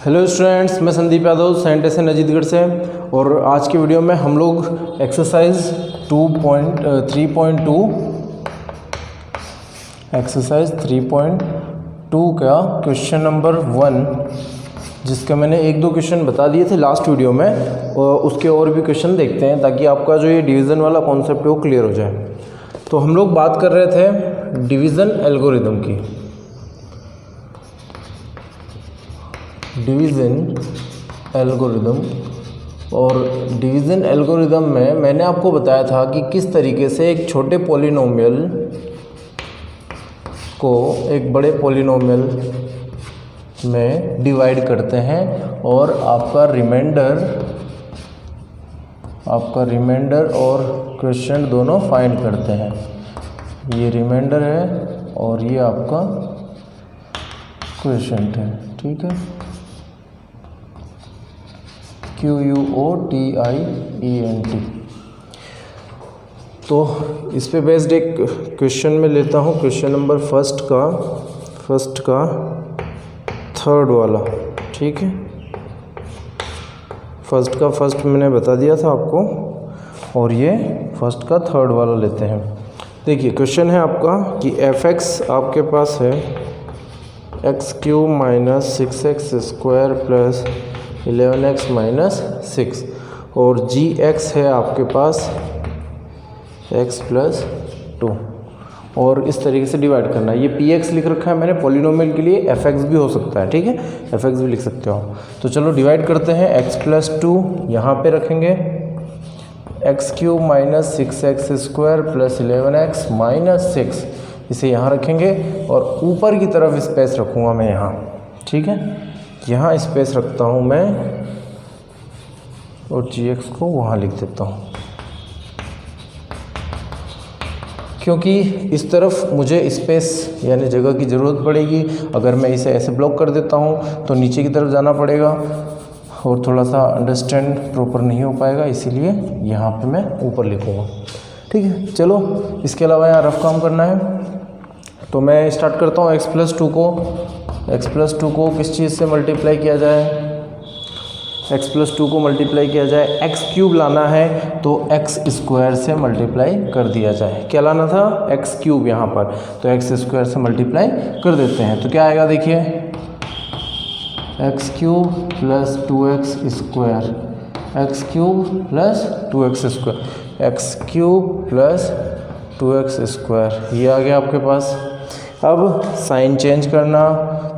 Hello students, मैं Sandeep Yadav scientist Ajitgarh से। और आज की वीडियो में हम लोग एक्सरसाइज 3.2 का क्वेश्चन नंबर 1, जिसका मैंने एक दो क्वेश्चन बता दिए थे लास्ट वीडियो में, और उसके और भी क्वेश्चन देखते हैं ताकि आपका जो ये डिवीज़न वाला कॉन्सेप्ट है वो क्लियर हो जाए। तो हम लोग बात कर रहे थे डिवीज़न एल्गोरिदम की। डिवीज़न एल्गोरिदम, और डिवीज़न एल्गोरिदम में मैंने आपको बताया था कि किस तरीके से एक छोटे पॉलिनोमियल को एक बड़े पॉलिनोमियल में डिवाइड करते हैं और आपका रिमाइंडर और क्वोशिएंट दोनों फाइंड करते हैं। ये रिमाइंडर है और ये आपका क्वोशिएंट है, ठीक है। QUOTIENT। तो इस पे बेस्ड एक क्वेश्चन में लेता हूँ, क्वेश्चन नंबर फर्स्ट का थर्ड वाला, ठीक है। फर्स्ट मैंने बता दिया था आपको, और ये फर्स्ट का थर्ड वाला लेते हैं। देखिए क्वेश्चन है आपका कि fx आपके पास है x³ - 6x² + 11x - 6, और gx है आपके पास x + 2, और इस तरीके से डिवाइड करना है। ये px लिख रखा है मैंने पॉलिनोमियल के लिए, fx भी हो सकता है, ठीक है, fx भी लिख सकते हो। तो चलो डिवाइड करते हैं। x + 2 यहाँ पे रखेंगे, x³ - 6x² + 11x - 6 इसे यहाँ रखेंगे, और ऊपर की तरफ स्पेस रखूँगा मैं यहाँ, ठीक है। यहाँ स्पेस रखता हूँ मैं, और gx को वहाँ लिख देता हूँ, क्योंकि इस तरफ मुझे स्पेस यानी जगह की ज़रूरत पड़ेगी। अगर मैं इसे ऐसे ब्लॉक कर देता हूँ तो नीचे की तरफ जाना पड़ेगा और थोड़ा सा अंडरस्टैंड प्रॉपर नहीं हो पाएगा, इसीलिए यहाँ पे मैं ऊपर लिखूँगा, ठीक है। चलो इसके अलावा यहाँ रफ काम करना है, तो मैं स्टार्ट करता हूँ। x + 2 को किस चीज़ से मल्टीप्लाई किया जाए? x + 2 को मल्टीप्लाई किया जाए, x³ लाना है तो x² से मल्टीप्लाई कर दिया जाए। क्या लाना था? x³ यहाँ पर, तो x² से मल्टीप्लाई कर देते हैं। तो क्या आएगा देखिए, x³ + 2x², x³ + 2x², x³ + 2x², ये आ गया आपके पास। अब साइन चेंज करना,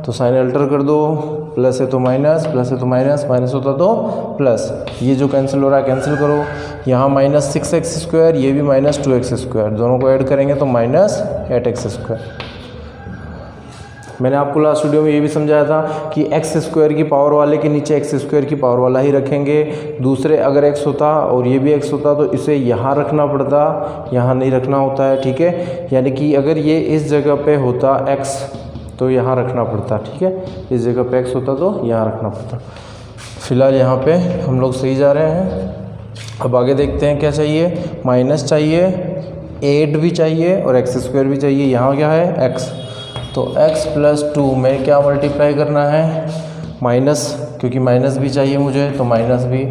तो साइन अल्टर कर दो, प्लस है तो माइनस, प्लस है तो माइनस, माइनस होता तो प्लस। ये जो कैंसिल हो रहा है कैंसिल करो। यहाँ -6x², ये भी -2x², दोनों को ऐड करेंगे तो -8x²। मैंने आपको लास्ट वीडियो में ये भी समझाया था कि x² की पावर वाले के नीचे x² की पावर वाला ही रखेंगे। दूसरे अगर x होता और ये भी x होता तो इसे यहाँ रखना पड़ता, यहाँ नहीं रखना होता है, ठीक है। यानी कि अगर ये इस जगह पे होता x तो यहाँ रखना पड़ता, ठीक है। इस जगह पे x होता तो यहाँ रखना पड़ता। फिलहाल यहाँ पे हम लोग सही जा रहे हैं। अब आगे देखते हैं क्या चाहिए। माइनस चाहिए, 8 भी चाहिए और x² भी चाहिए। यहाँ क्या है? x, तो x + 2 में क्या मल्टीप्लाई करना है? माइनस, क्योंकि माइनस भी चाहिए मुझे तो माइनस भी,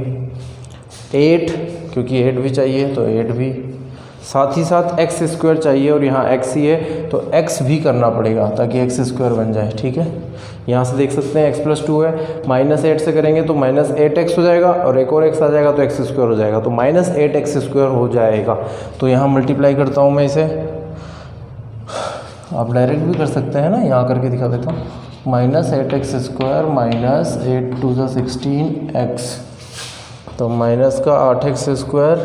8 क्योंकि 8 भी चाहिए तो 8 भी, साथ ही साथ x² चाहिए और यहाँ x ही है तो x भी करना पड़ेगा ताकि x² बन जाए, ठीक है। यहाँ से देख सकते हैं x + 2 है, -8 से करेंगे तो -8x हो जाएगा, और एक और x आ जाएगा तो x² हो जाएगा, तो -8x² हो जाएगा। तो यहाँ मल्टीप्लाई करता हूँ मैं इसे, आप डायरेक्ट भी कर सकते हैं ना, यहाँ करके दिखा देता हूँ। -8x² - 8 × 2 = 16x, तो माइनस का 8x²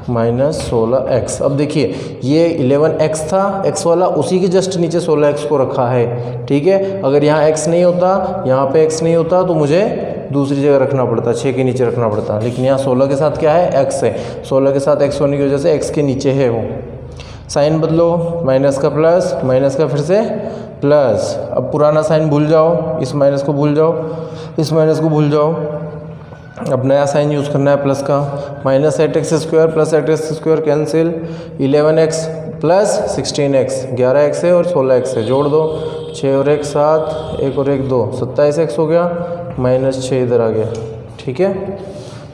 -16x। अब देखिए ये 11x था, x वाला, उसी के जस्ट नीचे 16x को रखा है, ठीक है। अगर यहाँ x नहीं होता, यहाँ पे x नहीं होता तो मुझे दूसरी जगह रखना पड़ता, 6 के नीचे रखना पड़ता, लेकिन यहाँ 16 के साथ क्या है? x है, 16 के साथ x होने की वजह से x के नीचे है वो। साइन बदलो, माइनस का प्लस, माइनस का फिर से प्लस। अब पुराना साइन भूल जाओ, इस माइनस को भूल जाओ, इस माइनस को भूल जाओ, अब नया साइन यूज़ करना है प्लस का। -8x² + 8x² cancel, 11x plus 16x, 11x है और 16x है, जोड़ दो, 6 और 1 7, 1 और 1 2, 27x हो गया। -6 इधर आ गया, ठीक है,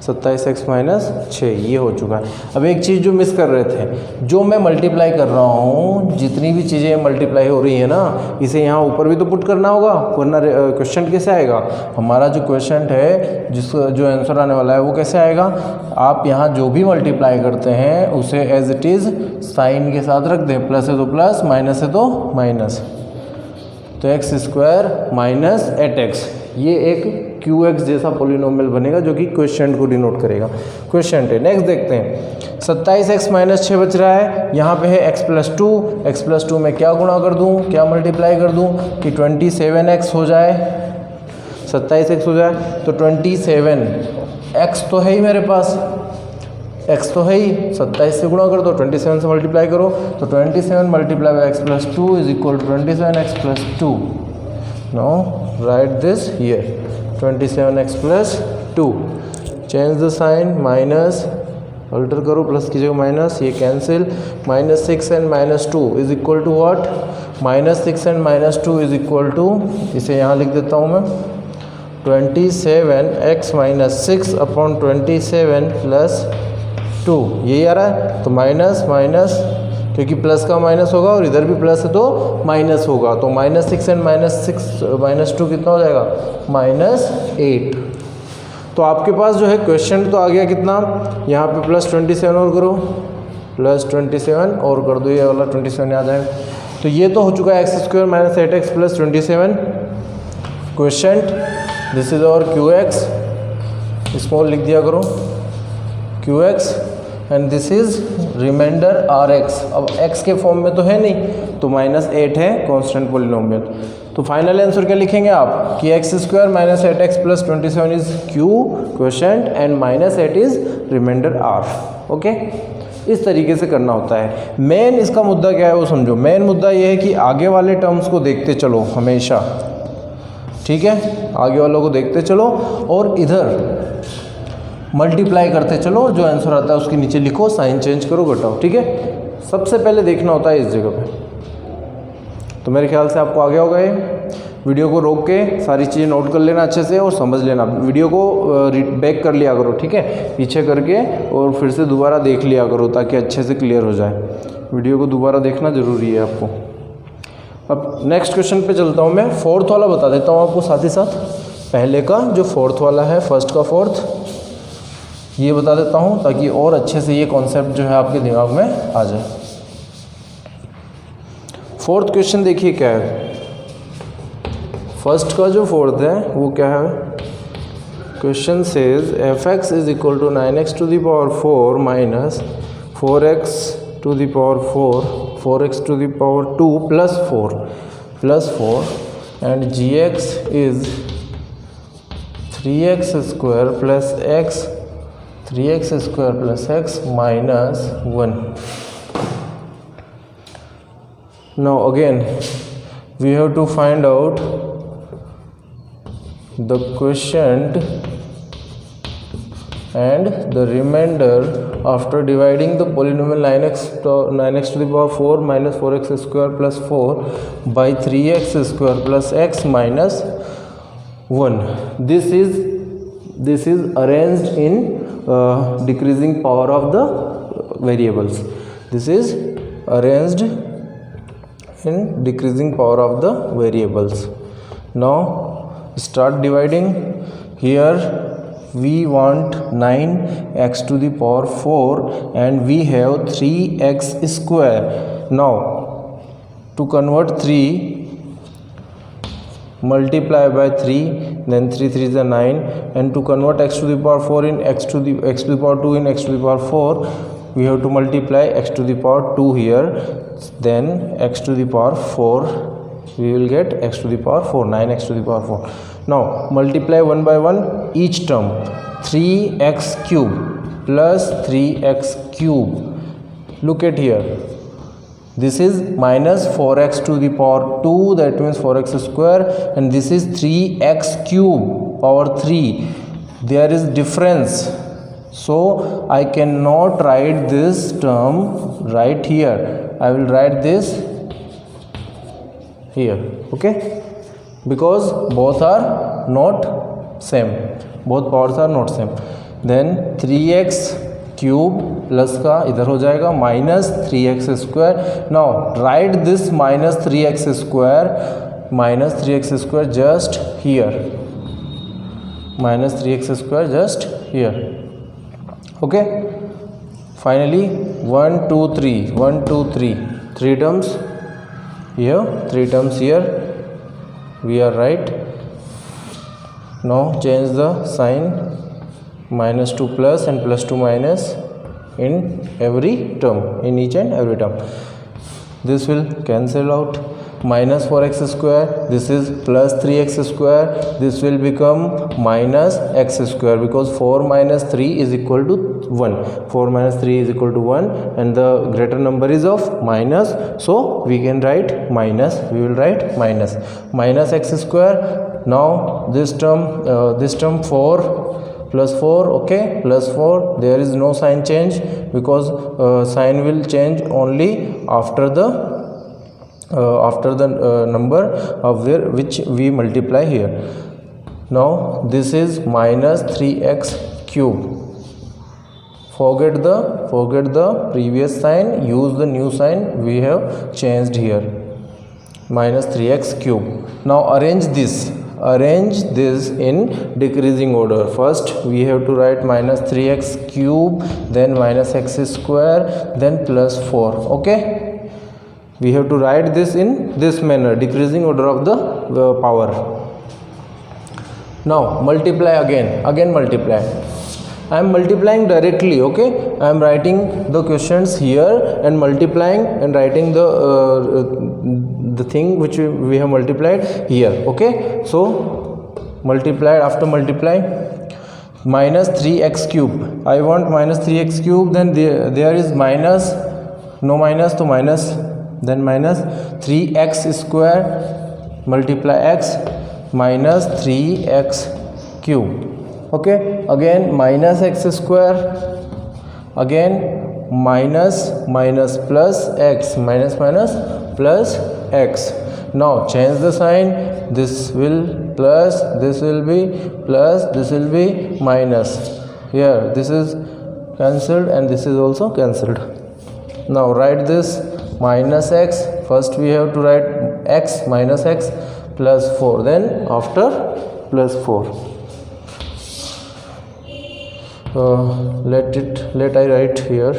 27x - 6 ये हो चुका है। अब एक चीज़ जो मिस कर रहे थे, जो मैं मल्टीप्लाई कर रहा हूँ, जितनी भी चीज़ें मल्टीप्लाई हो रही है ना, इसे यहाँ ऊपर भी तो पुट करना होगा, वरना क्वेश्चन कैसे आएगा। हमारा जो क्वेश्चन है, जिसका जो आंसर आने वाला है वो कैसे आएगा, आप यहाँ जो भी मल्टीप्लाई करते हैं उसे एज इट इज़ साइन के साथ रख दें, प्लस है तो प्लस, माइनस है तो माइनस, तो x² - 8x ये एक QX जैसा पोलिनोमियल बनेगा जो कि क्वेश्चन को डिनोट करेगा। क्वेश्चन है, नेक्स्ट देखते हैं। 27x - 6 बच रहा है, यहाँ पे है x + 2, x + 2 में क्या गुणा कर दूँ, क्या मल्टीप्लाई कर दूँ कि 27x हो जाए, 27x हो जाए, तो 27x तो है ही मेरे पास, x तो है ही, 27 से गुणा कर दो, 27 से मल्टीप्लाई करो, तो 27 × x + 2 = 27x + 2। Now write this here, 27x + 2, change the sign, minus alter करो, प्लस की जगह माइनस, ये कैंसिल, -6 and -2 = व्हाट, -6 and -2 = इसे यहाँ लिख देता हूँ मैं, 27x - 6 / 27 + 2, यही आ रहा है, तो माइनस माइनस, क्योंकि प्लस का माइनस होगा और इधर भी प्लस है तो माइनस होगा, तो -6 and -2 कितना हो जाएगा, -8। तो आपके पास जो है क्वेश्चन तो आ गया कितना, यहाँ पे +27 और करो, +27 और कर दो, ये वाला 27 आ जाएगा। तो ये तो हो चुका है x² - 8x + 27 question. This is our QX, small लिख दिया करो QX, and this is reminder RX। अब x के फॉर्म में तो है नहीं, तो -8 है कांस्टेंट पोलिनोमियल। तो फाइनल आंसर क्या लिखेंगे आप कि x² - 8x + 27 is Q question and -8 is reminder R। Okay, इस तरीके से करना होता है। मेन इसका मुद्दा क्या है वो समझो। मेन मुद्दा ये है कि आगे वाले टर्म्स को देखते चलो हमेशा, ठीक है, आगे वालों को देखते चलो और इधर मल्टीप्लाई करते चलो, जो आंसर आता है उसके नीचे लिखो, साइन चेंज करो, घटाओ, ठीक है। सबसे पहले देखना होता है इस जगह पे। तो मेरे ख्याल से आपको आ गया होगा ये। वीडियो को रोक के सारी चीज़ें नोट कर लेना अच्छे से और समझ लेना। वीडियो को बैक कर लिया करो, ठीक है, पीछे करके, और फिर से दोबारा देख लिया करो ताकि अच्छे से क्लियर हो जाए। वीडियो को दोबारा देखना ज़रूरी है आपको। अब नेक्स्ट क्वेश्चन पे चलता हूँ मैं। फोर्थ वाला बता देता हूँ आपको साथ ही साथ। पहले का जो फोर्थ वाला है, फर्स्ट का फोर्थ, ये बता देता हूँ ताकि और अच्छे से ये कॉन्सेप्ट जो है आपके दिमाग में आ जाए। फोर्थ क्वेश्चन देखिए क्या है। फर्स्ट का जो फोर्थ है वो क्या है, question says f(x) = 9x⁴ minus 4x⁴ 4x⁴ plus 4 and gx is 3x² plus x 3x² plus x minus 1. Now again we have to find out the quotient and the remainder after dividing the polynomial 9x⁴ minus 4x² plus 4 by 3x² plus x minus 1. This is arranged in decreasing power of the variables. This is arranged in decreasing power of the variables. Now start dividing. Here we want 9x⁴ and we have 3x². Now to convert 3, multiply by 3, then 3 3 is 9, and to convert x⁴ in x⁴ in x⁴, we have to multiply x⁴ here, then x⁴, we will get x⁴, 9x⁴. Now multiply one by one each term. 3x³ plus 3x³. Look at here, this is minus 4x⁴, that means 4x², and this is 3x³ power 3. There is difference, so I cannot write this term right here. I will write this here, okay, because both are not same, both powers are not same. Then 3x cube plus का इधर हो जाएगा minus 3x square. Now write this minus 3x square just here, minus 3x square just here. Okay, finally 1 2 3 1 2 3 3 terms here, 3 terms here, we are right. Now change the sign, minus 2 plus and plus 2 minus in every term, in each and every term. This will cancel out. Minus 4x square, this is plus 3x square, this will become minus x square, because 4 minus 3 is equal to 1, 4 minus 3 is equal to 1, and the greater number is of minus, so we can write minus, we will write minus x square. Now this term 4 plus 4, okay, plus 4, there is no sign change, because sign will change only after the number of which we multiply here. Now this is minus 3x cube. Forget the previous sign, use the new sign we have changed here, minus 3x cube. Now arrange this in decreasing order. First we have to write minus 3x cube, then minus x square, then plus 4. Okay, we have to write this in this manner, decreasing order of the power. Now multiply again multiply. I am multiplying directly. Okay, I am writing the questions here and multiplying and writing the thing which we have multiplied here. Okay, so multiply, after multiply minus 3x cube, I want minus 3x cube, then there is minus, no minus to minus, then minus 3x square multiply x minus 3x cube. Okay, again minus x square, again minus plus x, minus plus x. Now change the sign, this will plus, this will be plus, this will be minus. Here this is cancelled and this is also cancelled. Now write this minus x, first we have to write x minus x plus 4, then after plus 4. Let I write here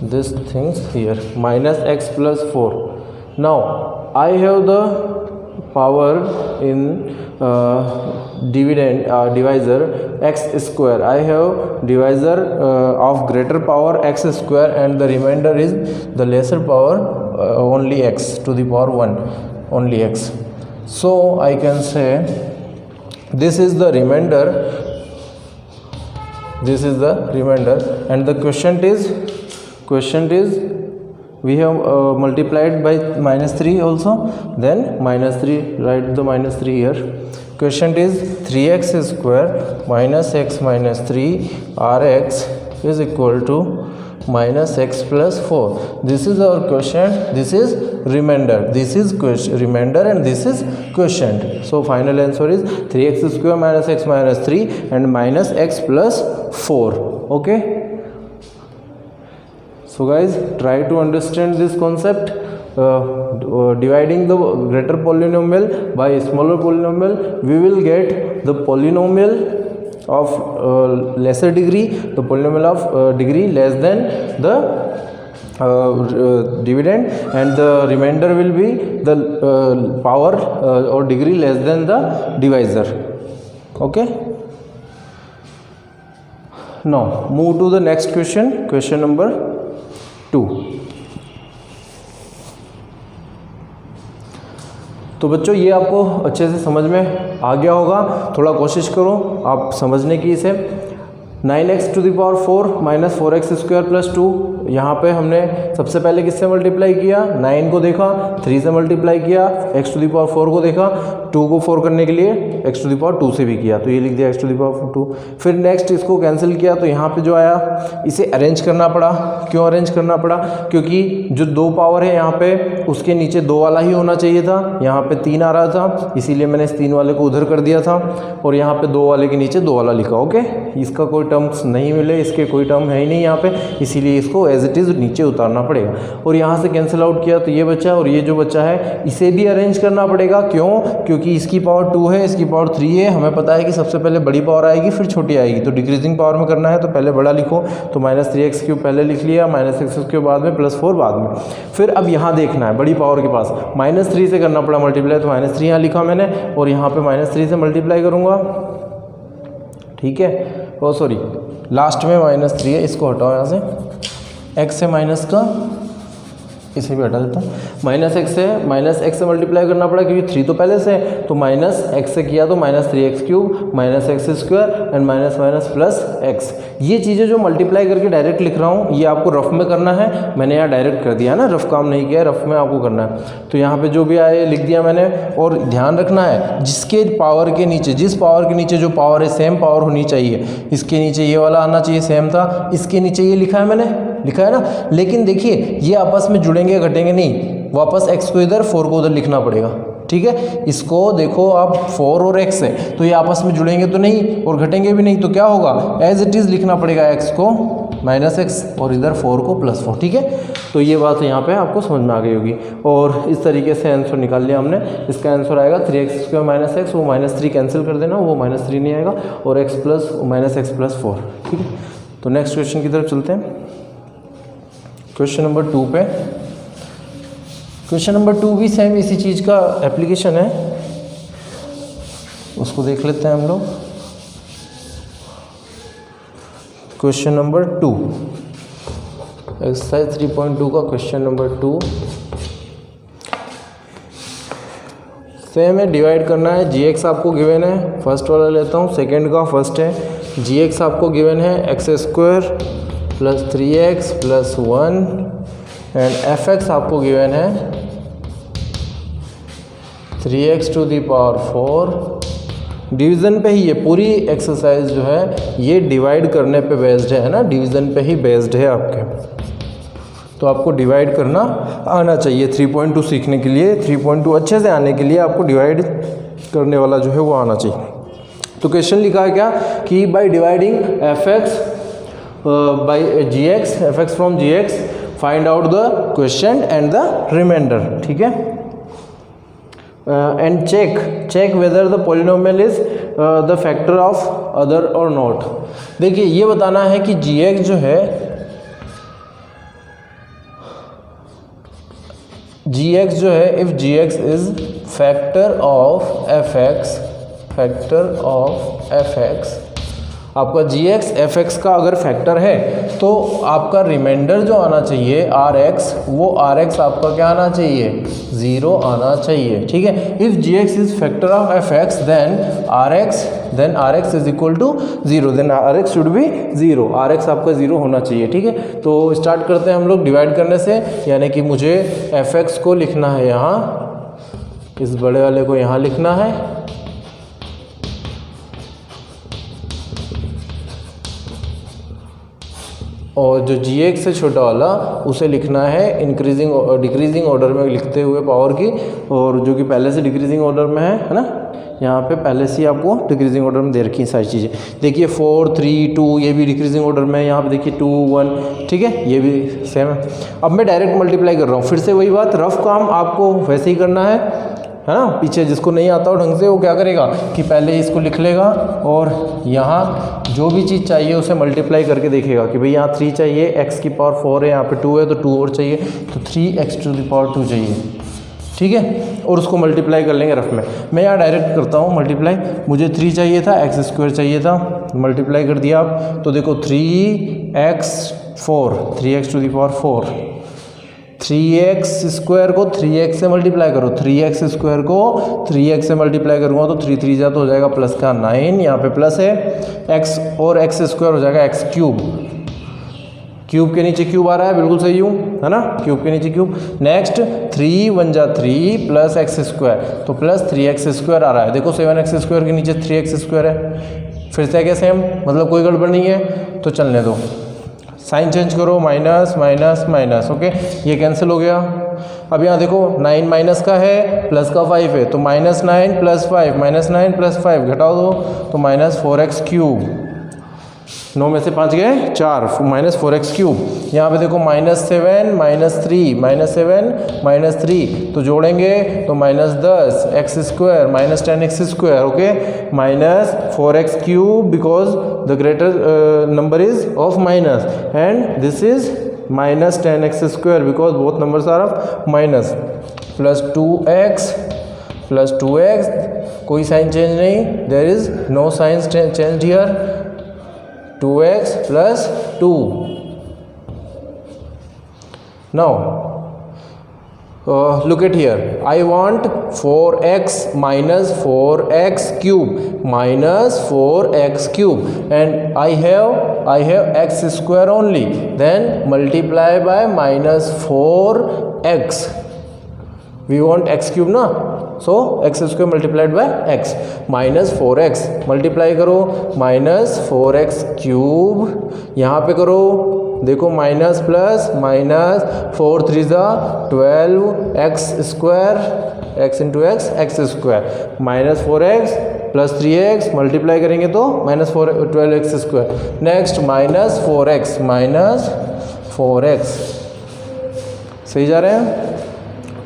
this things here, minus x plus 4. Now I have the power in divisor x square. I have divisor of greater power x square, and the remainder is the lesser power only x to the power 1, only x. So I can say this is the remainder, and the quotient is we have multiplied by minus 3 also, then minus 3, write the minus 3 here. Quotient is 3x square minus x minus 3 rx is equal to minus x plus 4. This is our quotient, this is remainder, this is remainder, and this is quotient. So final answer is 3x square minus x minus 3 and minus x plus 4. Okay, so guys, try to understand this concept. Dividing the greater polynomial by a smaller polynomial, we will get the polynomial of lesser degree, the polynomial of degree less than the dividend, and the remainder will be the power or degree less than the divisor. Okay, now move to the next question, question number 2. तो बच्चों ये आपको अच्छे से समझ में आ गया होगा, थोड़ा कोशिश करो आप समझने की इसे। 9x to the power 4 minus 4x square plus 2, यहाँ पे हमने सबसे पहले किससे मल्टीप्लाई किया, 9 को देखा, 3 से मल्टीप्लाई किया, x टू द पावर 4 को देखा, 2 को 4 करने के लिए x टू द पावर 2 से भी किया, तो ये लिख दिया x टू द पावर 2। फिर नेक्स्ट इसको कैंसिल किया, तो यहाँ पे जो आया इसे अरेंज करना पड़ा। क्यों अरेंज करना पड़ा, क्योंकि जो 2 पावर है यहाँ पे उसके नीचे 2 वाला ही होना चाहिए था, यहाँ पे 3 आ रहा था, इसीलिए मैंने इस 3 वाले को उधर कर दिया था और यहाँ पे 2 वाले के नीचे 2 वाला लिखा। ओके, इसका कोई टर्म्स नहीं मिले, इसके कोई टर्म है ही नहीं यहाँ पे, इसीलिए इसको एज इट इज़ नीचे उतारना पड़ेगा और यहाँ से कैंसिल आउट किया तो ये बचा, और ये जो बचा है इसे भी अरेंज करना पड़ेगा। क्यों, क्योंकि इसकी पावर 2 है, इसकी पावर 3 है, हमें पता है कि सबसे पहले बड़ी पावर आएगी फिर छोटी आएगी, तो डिक्रीजिंग पावर में करना है तो पहले बड़ा लिखो, तो -3x³ पहले लिख लिया, -x³ बाद में +4 बाद में। फिर अब यहाँ देखना है बड़ी पावर के पास -3 से करना पड़ा मल्टीप्लाई, तो -3 यहाँ लिखा मैंने और यहाँ पे -3 से मल्टीप्लाई करूँगा, ठीक है। ओ सॉरी, लास्ट में -3 है, इसको हटाओ यहाँ से, x से माइनस का इसे भी हटा देता हूँ, -x से मल्टीप्लाई करना पड़ा क्योंकि 3 तो पहले से है, तो -x से किया तो -3x³ -x² and minus plus x। ये चीज़ें जो मल्टीप्लाई करके डायरेक्ट लिख रहा हूँ ये आपको रफ में करना है, मैंने यहाँ डायरेक्ट कर दिया है ना, रफ काम नहीं किया, रफ में आपको करना है। तो यहाँ पे जो भी आए लिख दिया मैंने, और ध्यान रखना है जिसके पावर के नीचे, जिस पावर के नीचे जो पावर है सेम पावर होनी चाहिए, इसके नीचे ये वाला आना चाहिए, सेम था, इसके नीचे ये लिखा है मैंने, लिखा है ना, लेकिन देखिए ये आपस में जुड़ेंगे घटेंगे नहीं, वापस x को इधर 4 को उधर लिखना पड़ेगा, ठीक है। इसको देखो आप 4 और x है तो ये आपस में जुड़ेंगे तो नहीं और घटेंगे भी नहीं, तो क्या होगा, एज इट इज़ लिखना पड़ेगा, x को -x और इधर 4 को +4, ठीक है। तो ये बात यहाँ पे आपको समझ में आ गई होगी और इस तरीके से आंसर निकाल लिया हमने। इसका आंसर आएगा 3x² -x, वो -3 कैंसिल कर देना, वो -3 नहीं आएगा, और x + 4, ठीक है। तो नेक्स्ट क्वेश्चन की तरफ चलते हैं, क्वेश्चन नंबर 2 पे। क्वेश्चन नंबर 2 भी सेम इसी चीज़ का एप्लीकेशन है, उसको देख लेते हैं हम लोग। क्वेश्चन नंबर 2, एक्सरसाइज 3.2 का क्वेश्चन नंबर 2 सेम है, डिवाइड करना है। gx आपको गिवन है, फर्स्ट वाला लेता हूँ, सेकेंड का फर्स्ट है। gx आपको गिवन है x² + 3x + 1 एंड fx आपको गिवन है 3x to the power 4। Division पे ही ये पूरी एक्सरसाइज जो है ये डिवाइड करने पे बेस्ड है ना, डिवीज़न पे ही बेस्ड है आपके, तो आपको डिवाइड करना आना चाहिए। 3.2 सीखने के लिए, 3.2 अच्छे से आने के लिए आपको डिवाइड करने वाला जो है वो आना चाहिए। तो क्वेश्चन लिखा है क्या कि by dividing fx by gx, fx from gx, find out the quotient and the remainder, ठीक है। and check whether the polynomial is the factor of other or not। देखिए ये बताना है कि gx जो है, gx जो है, if gx is factor of fx, आपका gx fx का अगर फैक्टर है तो आपका रिमाइंडर जो आना चाहिए rx, वो rx आपका क्या आना चाहिए, 0 आना चाहिए, ठीक है। If gx is factor of fx then rx is equal to 0, then rx should be 0, rx आपका 0 होना चाहिए, ठीक है। तो स्टार्ट करते हैं हम लोग डिवाइड करने से, यानी कि मुझे fx को लिखना है यहाँ, इस बड़े वाले को यहाँ लिखना है, और जो gx से छोटा वाला उसे लिखना है इंक्रीजिंग डिक्रीजिंग ऑर्डर में लिखते हुए पावर की, और जो कि पहले से डिक्रीजिंग ऑर्डर में है ना, यहाँ पे पहले से ही आपको डिक्रीजिंग ऑर्डर में दे रखी हैं सारी चीज़ें। देखिए 4 3 2 ये भी डिक्रीजिंग ऑर्डर में है, यहाँ पे देखिए 2 1, ठीक है, ये भी सेम है। अब मैं डायरेक्ट मल्टीप्लाई कर रहा हूँ, फिर से वही बात, रफ काम आपको वैसे ही करना है ना। पीछे जिसको नहीं आता हो ढंग से वो क्या करेगा कि पहले इसको लिख लेगा और यहाँ जो भी चीज़ चाहिए उसे मल्टीप्लाई करके देखेगा कि भाई यहाँ 3 चाहिए, x की पावर 4 है, यहाँ पे 2 है तो 2 और चाहिए, तो 3x टू द पावर 2 चाहिए, ठीक है, और उसको मल्टीप्लाई कर लेंगे रफ में। मैं यहाँ डायरेक्ट करता हूँ मल्टीप्लाई, मुझे 3 चाहिए था, x² चाहिए था, मल्टीप्लाई कर दिया आप, तो देखो 3x to the power 4, 3x² को 3x से मल्टीप्लाई करो, 3x² को 3x से मल्टीप्लाई करूँगा तो 3 3 जा तो हो जाएगा प्लस का 9, यहाँ पे प्लस है, x और x² हो जाएगा x³, क्यूब के नीचे क्यूब आ रहा है, बिल्कुल सही हूँ, है ना, क्यूब के नीचे क्यूब। नेक्स्ट 3 1 जा 3 प्लस x², तो प्लस 3x² आ रहा है। देखो 7x² के नीचे 3x² है, फिर से क्या सेम, मतलब कोई गड़बड़ नहीं है, तो चलने दो, साइन चेंज करो, माइनस माइनस माइनस, ओके, ये कैंसिल हो गया। अब यहाँ देखो 9 माइनस का है, प्लस का 5 है, तो -9 + 5, -9 + 5 घटाओ दो, तो -4x³, 9 में से 5 गए 4, -4x³। यहाँ पे देखो -7 -3, -7 -3, तो जोड़ेंगे तो -10 x² -10x², okay, -4x³ because the greater number is of minus and this is -10x² because both numbers are of minus, plus 2x, कोई साइन चेंज नहीं, there is no sign change here, 2x + 2. Now look at here, I want 4x - 4x³ and I have x² only, then multiply by -4x, we want x³ ना, सो x² multiplied by x, -4x multiply करो, -4x³, यहाँ पे करो, देखो minus plus minus, 4 3 जा 12, x² x × x² -4x + 3x multiply करेंगे तो -12x², next -4x, सही जा रहे हैं।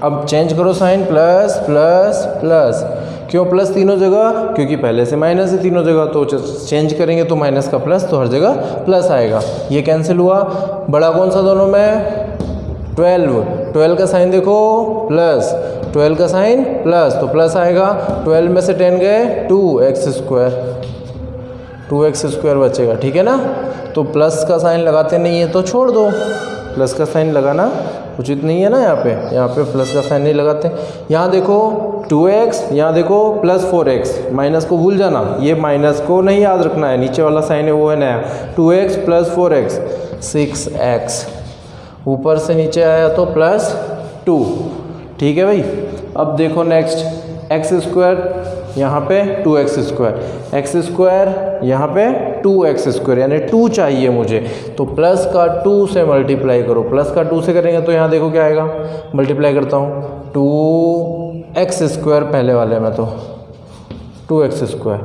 अब चेंज करो साइन, प्लस प्लस प्लस, क्यों प्लस तीनों जगह, क्योंकि पहले से माइनस है तीनों जगह, तो चेंज करेंगे तो माइनस का प्लस, तो हर जगह प्लस आएगा। ये कैंसिल हुआ। बड़ा कौन सा दोनों में, 12 का साइन देखो प्लस, 12 का साइन प्लस, तो प्लस आएगा, 12 में से 10 गए 2x² बचेगा, ठीक है ना। तो प्लस का साइन लगाते नहीं है तो छोड़ दो, प्लस का साइन लगाना उचित नहीं है ना, यहाँ पे प्लस का साइन नहीं लगाते। यहाँ देखो 2x, यहाँ देखो +4x, माइनस को भूल जाना, ये माइनस को नहीं याद रखना है, नीचे वाला साइन है वो है नया, 2x + 4x 6x, ऊपर से नीचे आया तो +2, ठीक है भाई। अब देखो नेक्स्ट x², यहाँ पे 2x², x² यहाँ पे 2x², यानी 2 चाहिए मुझे, तो प्लस का 2 से मल्टीप्लाई करो, प्लस का 2 से करेंगे तो यहाँ देखो क्या आएगा, मल्टीप्लाई करता हूँ, 2x² पहले वाले में तो 2x²,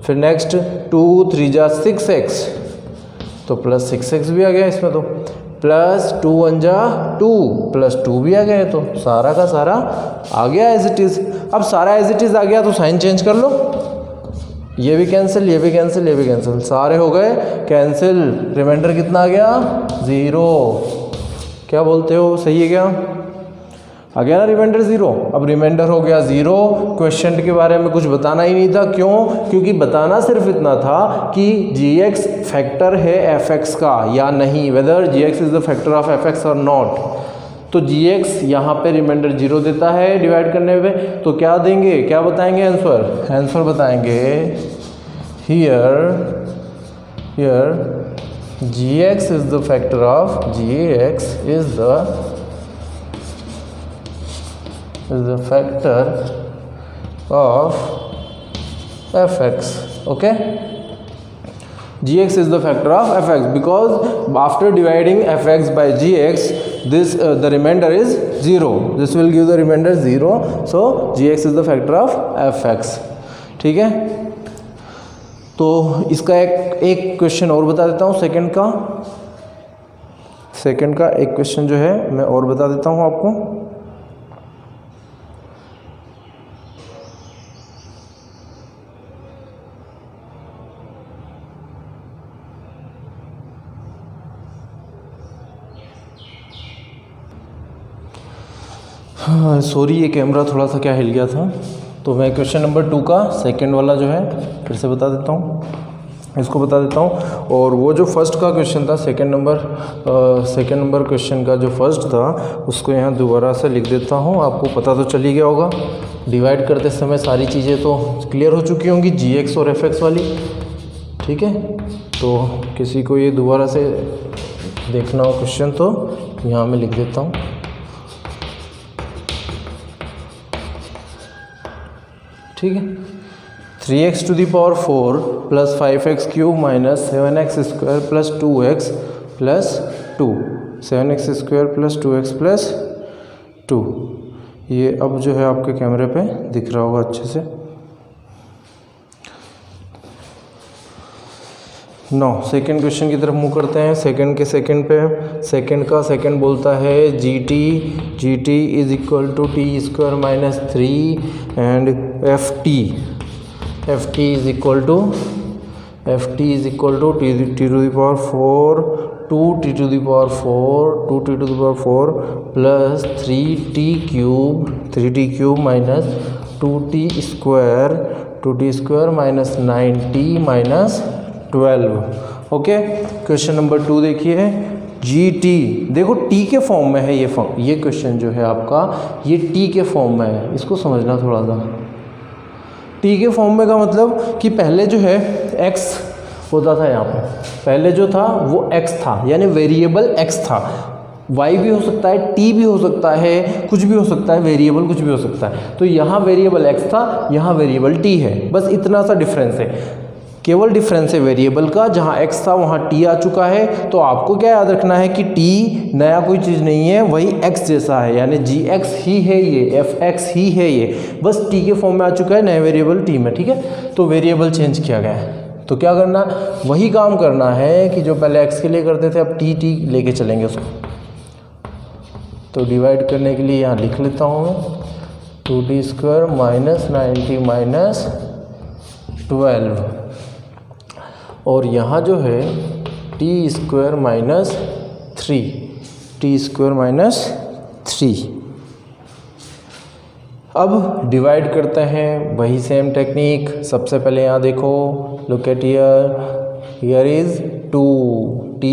फिर नेक्स्ट 2 3 जा 6x, तो प्लस 6x भी आ गया इसमें, तो प्लस 2 1 जा 2 प्लस 2 भी आ गया, तो सारा का सारा आ गया एज इट इज़। अब सारा एज इट इज़ आ गया तो साइन चेंज कर लो, ये भी कैंसिल, ये भी कैंसिल, ये भी कैंसिल, सारे हो गए कैंसिल, रिमाइंडर कितना आ गया 0। क्या बोलते हो, सही है क्या, आ गया ना रिमाइंडर 0। अब रिमाइंडर हो गया 0, क्वेश्चन के बारे में कुछ बताना ही नहीं था, क्यों, क्योंकि बताना सिर्फ इतना था कि gx फैक्टर है fx का या नहीं, whether gx is the factor of fx और नॉट। तो gx यहाँ पे रिमाइंडर 0 देता है डिवाइड करने पे, तो क्या देंगे, क्या बताएंगे आंसर बताएंगे, here gx is the factor of fx, okay, gx is the factor of fx because after dividing fx by gx this the remainder is 0, this will give the remainder 0, so gx is the factor of fx, ठीक है। तो इसका एक question और बता देता हूँ, second का एक क्वेश्चन जो है मैं और बता देता हूँ आपको। हाँ सॉरी, ये कैमरा थोड़ा सा क्या हिल गया था, तो मैं क्वेश्चन नंबर 2 का सेकंड वाला जो है फिर से बता देता हूँ। इसको बता देता हूँ। और वो जो फर्स्ट का क्वेश्चन था, सेकंड नंबर क्वेश्चन का जो फर्स्ट था उसको यहाँ दोबारा से लिख देता हूँ। आपको पता तो चल ही गया होगा, डिवाइड करते समय सारी चीज़ें तो क्लियर हो चुकी होंगी, gx और fx वाली, ठीक है। तो किसी को ये दोबारा से देखना हो क्वेश्चन तो यहाँ मैं लिख देता हूँ। ठीक है, 3x to the power 4 plus 5x cube minus 7x square plus 2x plus 2, 7x square plus 2x plus 2। ये अब जो है आपके कैमरे पे दिख रहा होगा अच्छे से। सेकंड क्वेश्चन की तरफ मूव करते हैं। सेकंड पे सेकंड बोलता है gt is equal to t square minus 3 and ft is equal to t to the power 4 2t to the power 4 plus 3t cube minus 2t square minus 9t minus 12। Okay, question number 2 देखिए, gt, देखो t के form में है ये question जो है आपका, ये t के फॉर्म में है, इसको समझना थोड़ा सा। t के फॉर्म में का मतलब कि पहले जो है x होता था, यहाँ पे पहले जो था वो x था, यानी वेरिएबल x था। y भी हो सकता है, t भी हो सकता है, कुछ भी हो सकता है, वेरिएबल कुछ भी हो सकता है। तो यहाँ वेरिएबल x था, यहाँ वेरिएबल t है, बस इतना सा डिफरेंस है, केवल डिफरेंस है वेरिएबल का। जहाँ x था वहाँ t आ चुका है। तो आपको क्या याद रखना है कि t नया कोई चीज़ नहीं है, वही x जैसा है, यानी gx ही है ये, fx ही है ये, बस t के फॉर्म में आ चुका है, नए वेरिएबल t में। ठीक है, तो वेरिएबल चेंज किया गया है। तो क्या करना, वही काम करना है कि जो पहले x के लिए करते थे, अब t लेके चलेंगे उसको। तो डिवाइड करने के लिए यहाँ लिख लेता हूँ मैं, 2t square minus 9t minus 12, और यहाँ जो है टी स्क्वायर माइनस 3। अब डिवाइड करते हैं, वही सेम टेक्निक। सबसे पहले यहाँ देखो, look at here is 2t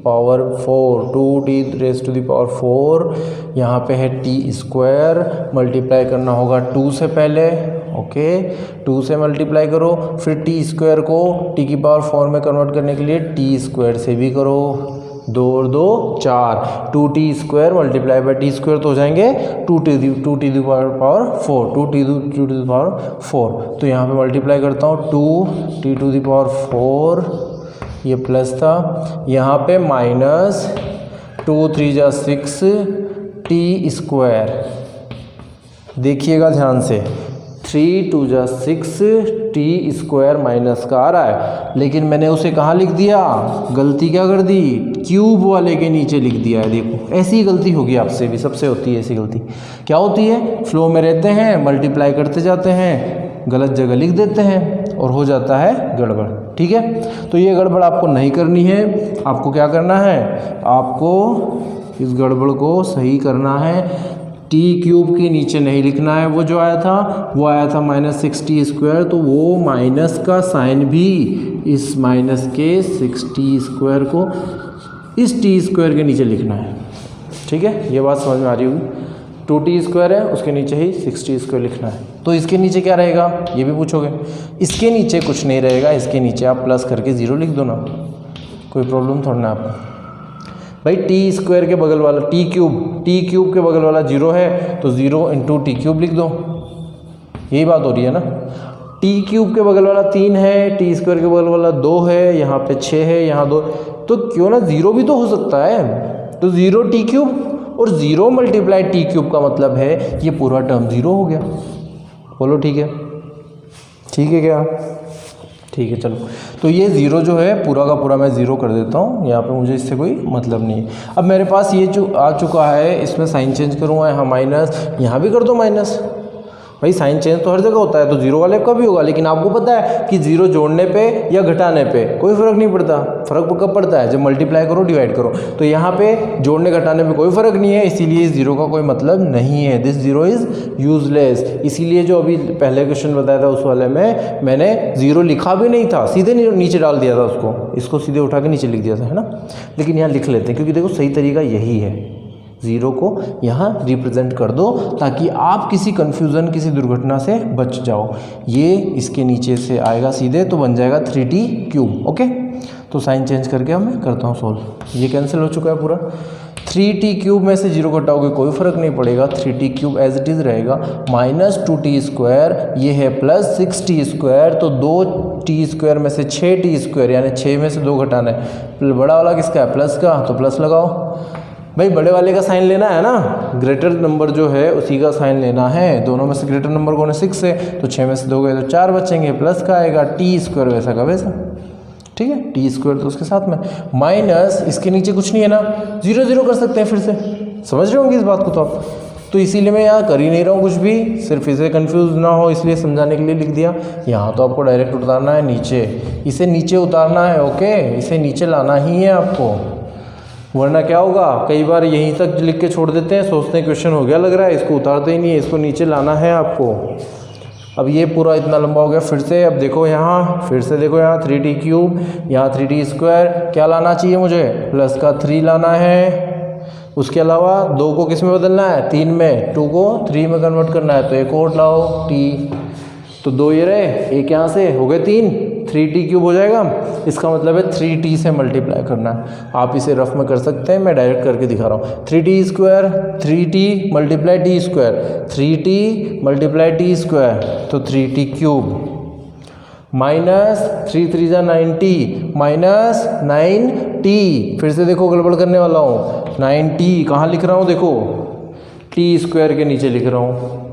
power 4, 2t raise to the power 4, यहाँ पे है टी स्क्वायर, मल्टीप्लाई करना होगा 2 से पहले। ओके, 2 से मल्टीप्लाई करो, फिर टी स्क्वायर को टी की पावर 4 में कन्वर्ट करने के लिए टी स्क्वायर से भी करो, 2 और 2 4, 2t square multiply by t square तो हो जाएंगे 2t the power 4, 2t to the power 4। तो यहाँ पे मल्टीप्लाई करता हूँ, 2t टू दी पावर 4, ये प्लस था, यहाँ पे माइनस 2 3 जा 6 टी स्क्वायर। देखिएगा ध्यान से, 3 2 जा 6 टी स्क्वायर माइनस का आ रहा है, लेकिन मैंने उसे कहाँ लिख दिया, गलती क्या कर दी, क्यूब वाले के नीचे लिख दिया है। देखो, ऐसी गलती होगी आपसे भी, सबसे होती है ऐसी गलती। क्या होती है, फ्लो में रहते हैं, मल्टीप्लाई करते जाते हैं, गलत जगह लिख देते हैं और हो जाता है गड़बड़। ठीक है, तो ये गड़बड़ आपको नहीं करनी है। आपको क्या करना है, आपको इस गड़बड़ को सही करना है। टी क्यूब के नीचे नहीं लिखना है, वो जो आया था वो आया था माइनस 6t स्क्वायर, तो वो माइनस का साइन भी इस माइनस के 6t स्क्वायर को इस t स्क्वायर के नीचे लिखना है। ठीक है, ये बात समझ में आ रही होगी। 2t स्क्वायर है, उसके नीचे ही 6t स्क्वायर लिखना है। तो इसके नीचे क्या रहेगा, ये भी पूछोगे। इसके नीचे कुछ नहीं रहेगा, इसके नीचे आप प्लस करके 0 लिख दो ना, कोई प्रॉब्लम थोड़ा ना आपको। भाई टी स्क्वायर के बगल वाला टी क्यूब के बगल वाला 0 है, तो 0 इंटू टी क्यूब लिख दो, यही बात हो रही है ना। टी क्यूब के बगल वाला 3 है, टी स्क्वायर के बगल वाला 2 है, यहाँ पे 6 है, यहाँ 2, तो क्यों ना 0 भी तो हो सकता है। तो 0 टी क्यूब और 0 मल्टीप्लाई टी क्यूब का मतलब है ये पूरा टर्म 0 हो गया। बोलो ठीक है, ठीक है क्या, ठीक है। चलो, तो ये 0 जो है पूरा का पूरा मैं 0 कर देता हूँ, यहाँ पे मुझे इससे कोई मतलब नहीं है। अब मेरे पास ये जो आ चुका है, इसमें साइन चेंज करूँगा, यहाँ माइनस, यहाँ भी कर दो माइनस, भाई साइन चेंज तो हर जगह होता है, तो जीरो वाले का भी होगा, लेकिन आपको पता है कि जीरो जोड़ने पे या घटाने पे कोई फर्क नहीं पड़ता। फर्क कब पड़ता है? जब मल्टीप्लाई करो, डिवाइड करो। तो यहाँ पे जोड़ने घटाने पे कोई फर्क नहीं है, इसीलिए इस जीरो का कोई मतलब नहीं है। This zero is useless. इसीलिए जो अभी पहले क्वेश्चन बताया था उस वाले में मैंने जीरो लिखा भी नहीं था, सीधे नीचे डाल दिया था उसको, इसको सीधे उठा के नीचे लिख दिया था, है ना। लेकिन यहाँ लिख लेते हैं क्योंकि देखो सही तरीका यही है, ज़ीरो को यहाँ रिप्रेजेंट कर दो ताकि आप किसी कन्फ्यूज़न, किसी दुर्घटना से बच जाओ। ये इसके नीचे से आएगा सीधे, तो बन जाएगा 3t क्यूब। ओके, तो साइन चेंज करके अब मैं करता हूँ सॉल्व। ये कैंसिल हो चुका है पूरा। 3t क्यूब में से जीरो घटाओगे कोई फ़र्क नहीं पड़ेगा, 3t cube as it is रहेगा, -2t स्क्वायर, ये है +6t स्क्वायर, तो 2t स्क्वायर में से 6t स्क्वायर यानी 6 में से 2 घटाना है। बड़ा वाला किसका है? प्लस का, तो प्लस लगाओ। भाई बड़े वाले का साइन लेना है ना, ग्रेटर नंबर जो है उसी का साइन लेना है। दोनों में से ग्रेटर नंबर कौन है? 6 है, तो 6 में से 2 गए तो 4 बचेंगे, प्लस का आएगा t स्क्वायर वैसा का वैसा, ठीक है। t स्क्वायर तो उसके साथ में माइनस, इसके नीचे कुछ नहीं है ना, 0 0 कर सकते हैं फिर से, समझ रहे होंगे इस बात को तो आप। तो इसीलिए मैं यहाँ कर ही नहीं रहा हूँ कुछ भी, सिर्फ इसे कंफ्यूज ना हो इसलिए समझाने के लिए लिख दिया। यहाँ तो आपको डायरेक्ट उतारना है नीचे, इसे नीचे उतारना है। ओके, इसे नीचे लाना ही है आपको, वरना क्या होगा, कई बार यहीं तक लिख के छोड़ देते हैं, सोचते हैं क्वेश्चन हो गया लग रहा है, इसको उतारते ही नहीं है, इसको नीचे लाना है आपको। अब ये पूरा इतना लंबा हो गया, फिर से अब देखो यहाँ, फिर से देखो यहाँ 3t क्यूब, यहाँ 3t स्क्वायर, क्या लाना चाहिए मुझे? प्लस का 3 लाना है। उसके अलावा 2 को किस में बदलना है? 3 में, 2 को 3 में कन्वर्ट करना है, तो एक और लाओ t, तो 2 ये रहे, एक यहाँ से हो गए 3, 3t क्यूब हो जाएगा। इसका मतलब है 3t से मल्टीप्लाई करना है। आप इसे रफ में कर सकते हैं, मैं डायरेक्ट करके दिखा रहा हूँ। 3t square, 3t multiply t square, 3t multiply t square, तो 3t क्यूब, माइनस 3 3 जा 9t, माइनस 9t, फिर से देखो गड़बड़ करने वाला हूँ, 9t कहाँ लिख रहा हूँ? देखो t स्क्वायर के नीचे लिख रहा हूँ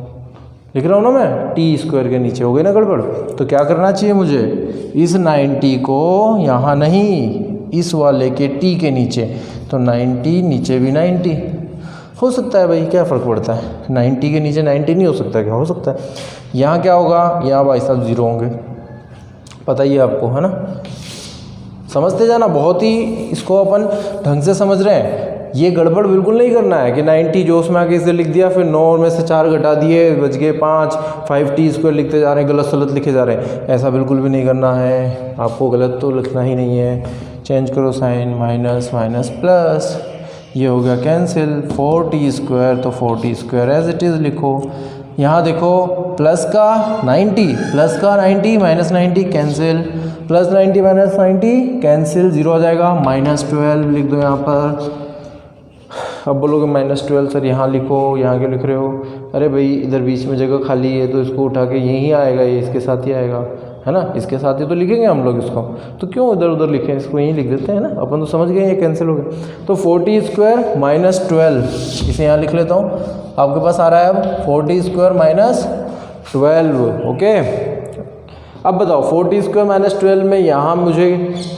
ना मैं, t स्क्वायर के नीचे, हो गई ना गड़बड़। तो क्या करना चाहिए मुझे? इस 9t को यहाँ नहीं, इस वाले के t के नीचे, तो 9t नीचे भी 90 हो सकता है। भाई क्या फ़र्क पड़ता है, 90 के नीचे 90 नहीं हो सकता, क्या हो सकता है? यहाँ क्या होगा? यहाँ भाई साहब 0 होंगे, पता ही है आपको, है ना। समझते जाना, बहुत ही इसको अपन ढंग से समझ रहे हैं। ये गड़बड़ बिल्कुल नहीं करना है कि 90 जोश में आके इसे लिख दिया, फिर 9 में से 4 घटा दिए, बच गए 5, 5t स्क्वायर लिखते जा रहे हैं, गलत सलत लिखे जा रहे हैं। ऐसा बिल्कुल भी नहीं करना है आपको, गलत तो लिखना ही नहीं है। चेंज करो साइन, माइनस माइनस प्लस, ये हो गया कैंसिल। 4t स्क्वायर, तो 4t square as it is लिखो। यहाँ देखो प्लस का 90, प्लस का 90 minus 90 cancel, plus 90 minus 90 cancel, 0 आ जाएगा। -12 लिख दो यहाँ पर। अब बोलोगे -12 सर यहाँ लिखो, यहाँ क्यों लिख रहे हो? अरे भाई इधर बीच में जगह खाली है, तो इसको उठा के यहीं आएगा, ये इसके साथ ही आएगा, है ना, इसके साथ ही तो लिखेंगे हम लोग इसको, तो क्यों इधर उधर लिखें, इसको यहीं लिख देते हैं ना, अपन तो समझ गए ये कैंसिल हो गया। तो 4t स्क्वायर -12, इसे यहाँ लिख लेता हूँ, आपके पास आ रहा है अब 4t स्क्वायर -12। ओके, अब बताओ 4t स्क्वायर -12 में यहाँ मुझे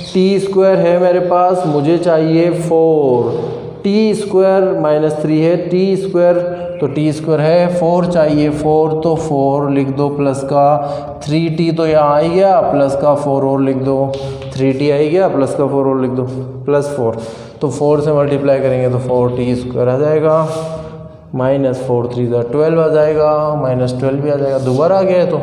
t स्क्वायर है मेरे पास, मुझे चाहिए 4, t स्क्वायर -3 है, t स्क्वायर, तो t स्क्वायर है, 4 चाहिए, 4 तो 4 लिख दो, प्लस का 3t तो यहाँ आ गया, प्लस का 4 और लिख दो, 3t आ गया, प्लस का 4 और लिख दो, +4, तो 4 से मल्टीप्लाई करेंगे तो 4t स्क्वायर आ जाएगा, -4 3 12 आ जाएगा, -12 भी आ जाएगा। दोबारा आ गया है तो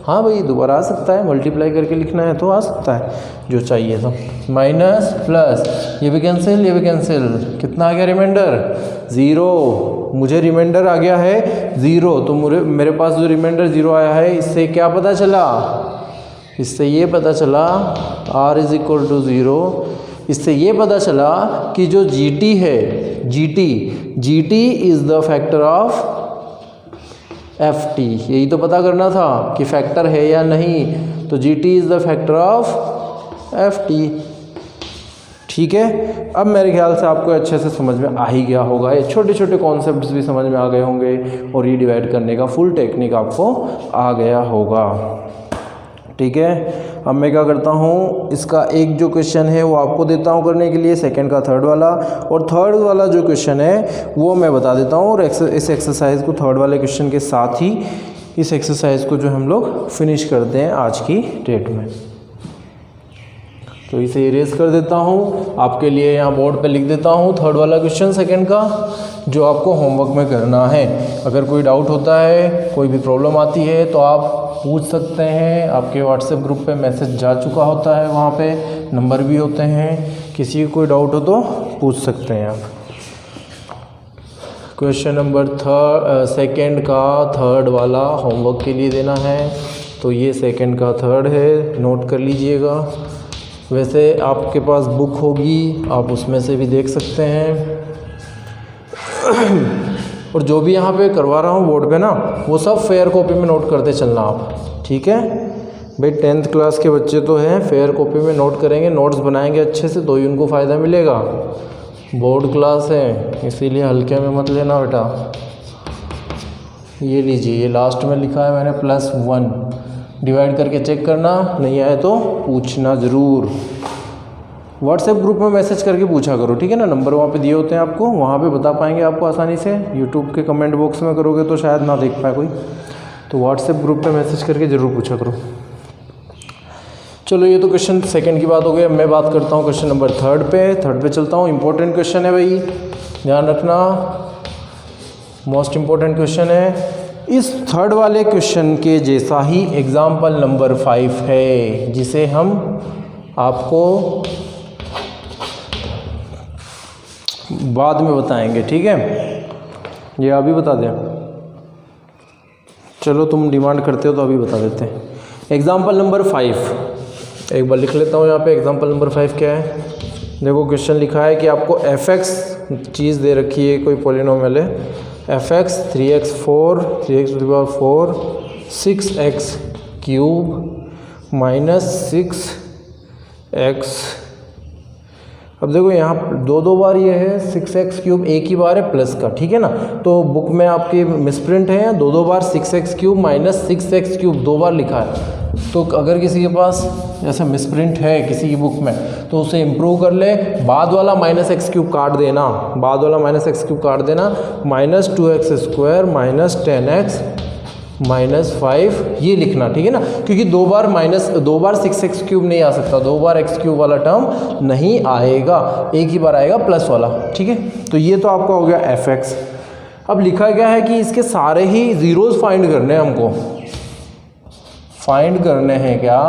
हाँ भाई दोबारा आ सकता है, मल्टीप्लाई करके लिखना है तो आ सकता है, जो चाहिए तो। माइनस प्लस, ये भी कैंसिल, ये भी कैंसिल, कितना आ गया रिमाइंडर? 0। मुझे रिमाइंडर आ गया है 0, तो मेरे पास जो रिमाइंडर 0 आया है, इससे क्या पता चला? इससे ये पता चला r = 0। इससे ये पता चला कि जो gt है, gt is the factor of ft। यही तो पता करना था कि फैक्टर है या नहीं, तो gt is the factor of ft। ठीक है, अब मेरे ख्याल से आपको अच्छे से समझ में आ ही गया होगा, ये छोटे छोटे कॉन्सेप्ट्स भी समझ में आ गए होंगे, और ये डिवाइड करने का फुल टेक्निक आपको आ गया होगा। ठीक है, अब मैं क्या करता हूँ, इसका एक जो क्वेश्चन है वो आपको देता हूँ करने के लिए, सेकंड का थर्ड वाला, और थर्ड वाला जो क्वेश्चन है वो मैं बता देता हूँ, और इस एक्सरसाइज को थर्ड वाले क्वेश्चन के साथ ही इस एक्सरसाइज को जो हम लोग फिनिश करते हैं आज की डेट में। तो इसे इरेज कर देता हूँ, आपके लिए यहाँ बोर्ड पे लिख देता हूँ थर्ड वाला क्वेश्चन सेकंड का, जो आपको होमवर्क में करना है। अगर कोई डाउट होता है, कोई भी प्रॉब्लम आती है तो आप पूछ सकते हैं। आपके व्हाट्सएप ग्रुप पे मैसेज जा चुका होता है, वहाँ पे नंबर भी होते हैं, किसी को कोई डाउट हो तो पूछ सकते हैं आप। क्वेश्चन नंबर सेकंड का थर्ड वाला होमवर्क के लिए देना है, तो ये सेकंड का थर्ड है, नोट कर लीजिएगा। वैसे आपके पास बुक होगी, आप उसमें से भी देख सकते हैं। और जो भी यहाँ पे करवा रहा हूँ बोर्ड पे ना, वो सब फेयर कॉपी में नोट करते चलना आप, ठीक है भाई। 10th क्लास के बच्चे तो हैं, फेयर कॉपी में नोट करेंगे, नोट्स बनाएंगे अच्छे से, तो ही उनको फ़ायदा मिलेगा। बोर्ड क्लास है इसीलिए हल्के में मत लेना बेटा। ये लीजिए, ये लास्ट में लिखा है मैंने +1, डिवाइड करके चेक करना, नहीं आए तो पूछना ज़रूर। व्हाट्सएप ग्रुप में मैसेज करके पूछा करो, ठीक है ना। नंबर वहाँ पे दिए होते हैं आपको, वहाँ पे बता पाएंगे आपको आसानी से। यूट्यूब के कमेंट बॉक्स में करोगे तो शायद ना देख पाए कोई, तो व्हाट्सएप ग्रुप पे मैसेज करके ज़रूर पूछा करो। चलो ये तो क्वेश्चन सेकंड की बात हो गई। अब मैं बात करता हूँ क्वेश्चन नंबर थर्ड पे चलता हूँ। इंपॉर्टेंट क्वेश्चन है भाई, ध्यान रखना, मोस्ट इम्पॉर्टेंट क्वेश्चन है। इस थर्ड वाले क्वेश्चन के जैसा ही एग्जाम्पल नंबर 5 है, जिसे हम आपको बाद में बताएंगे, ठीक है। ये अभी बता दें, चलो तुम डिमांड करते हो तो अभी बता देते हैं। एग्जाम्पल नंबर 5 एक बार लिख लेता हूँ यहाँ पे। एग्जाम्पल नंबर 5 क्या है, देखो क्वेश्चन लिखा है कि आपको fx चीज़ दे रखी है, कोई पॉलिनोमियल है, fx 3x4 3x⁴ 6x³ -6x। अब देखो यहाँ दो बार ये है 6x³ एक ही बार है प्लस का, ठीक है ना। तो बुक में आपकी मिसप्रिंट है, दो बार 6x³ -6x³ दो बार लिखा है। तो अगर किसी के पास ऐसा मिसप्रिंट है किसी की बुक में, तो उसे इम्प्रूव कर ले, बाद वाला -x³ काट देना, बाद वाला -x³ काट देना, -2x² -10x -5 ये लिखना, ठीक है ना। क्योंकि दो बार 6x³ नहीं आ सकता, दो बार x³ वाला टर्म नहीं आएगा, एक ही बार आएगा प्लस वाला, ठीक है। तो ये तो आपका हो गया fx। अब लिखा क्या है कि इसके सारे ही ज़ीरोज़ फाइंड करने हैं हमको, फाइंड करने हैं क्या,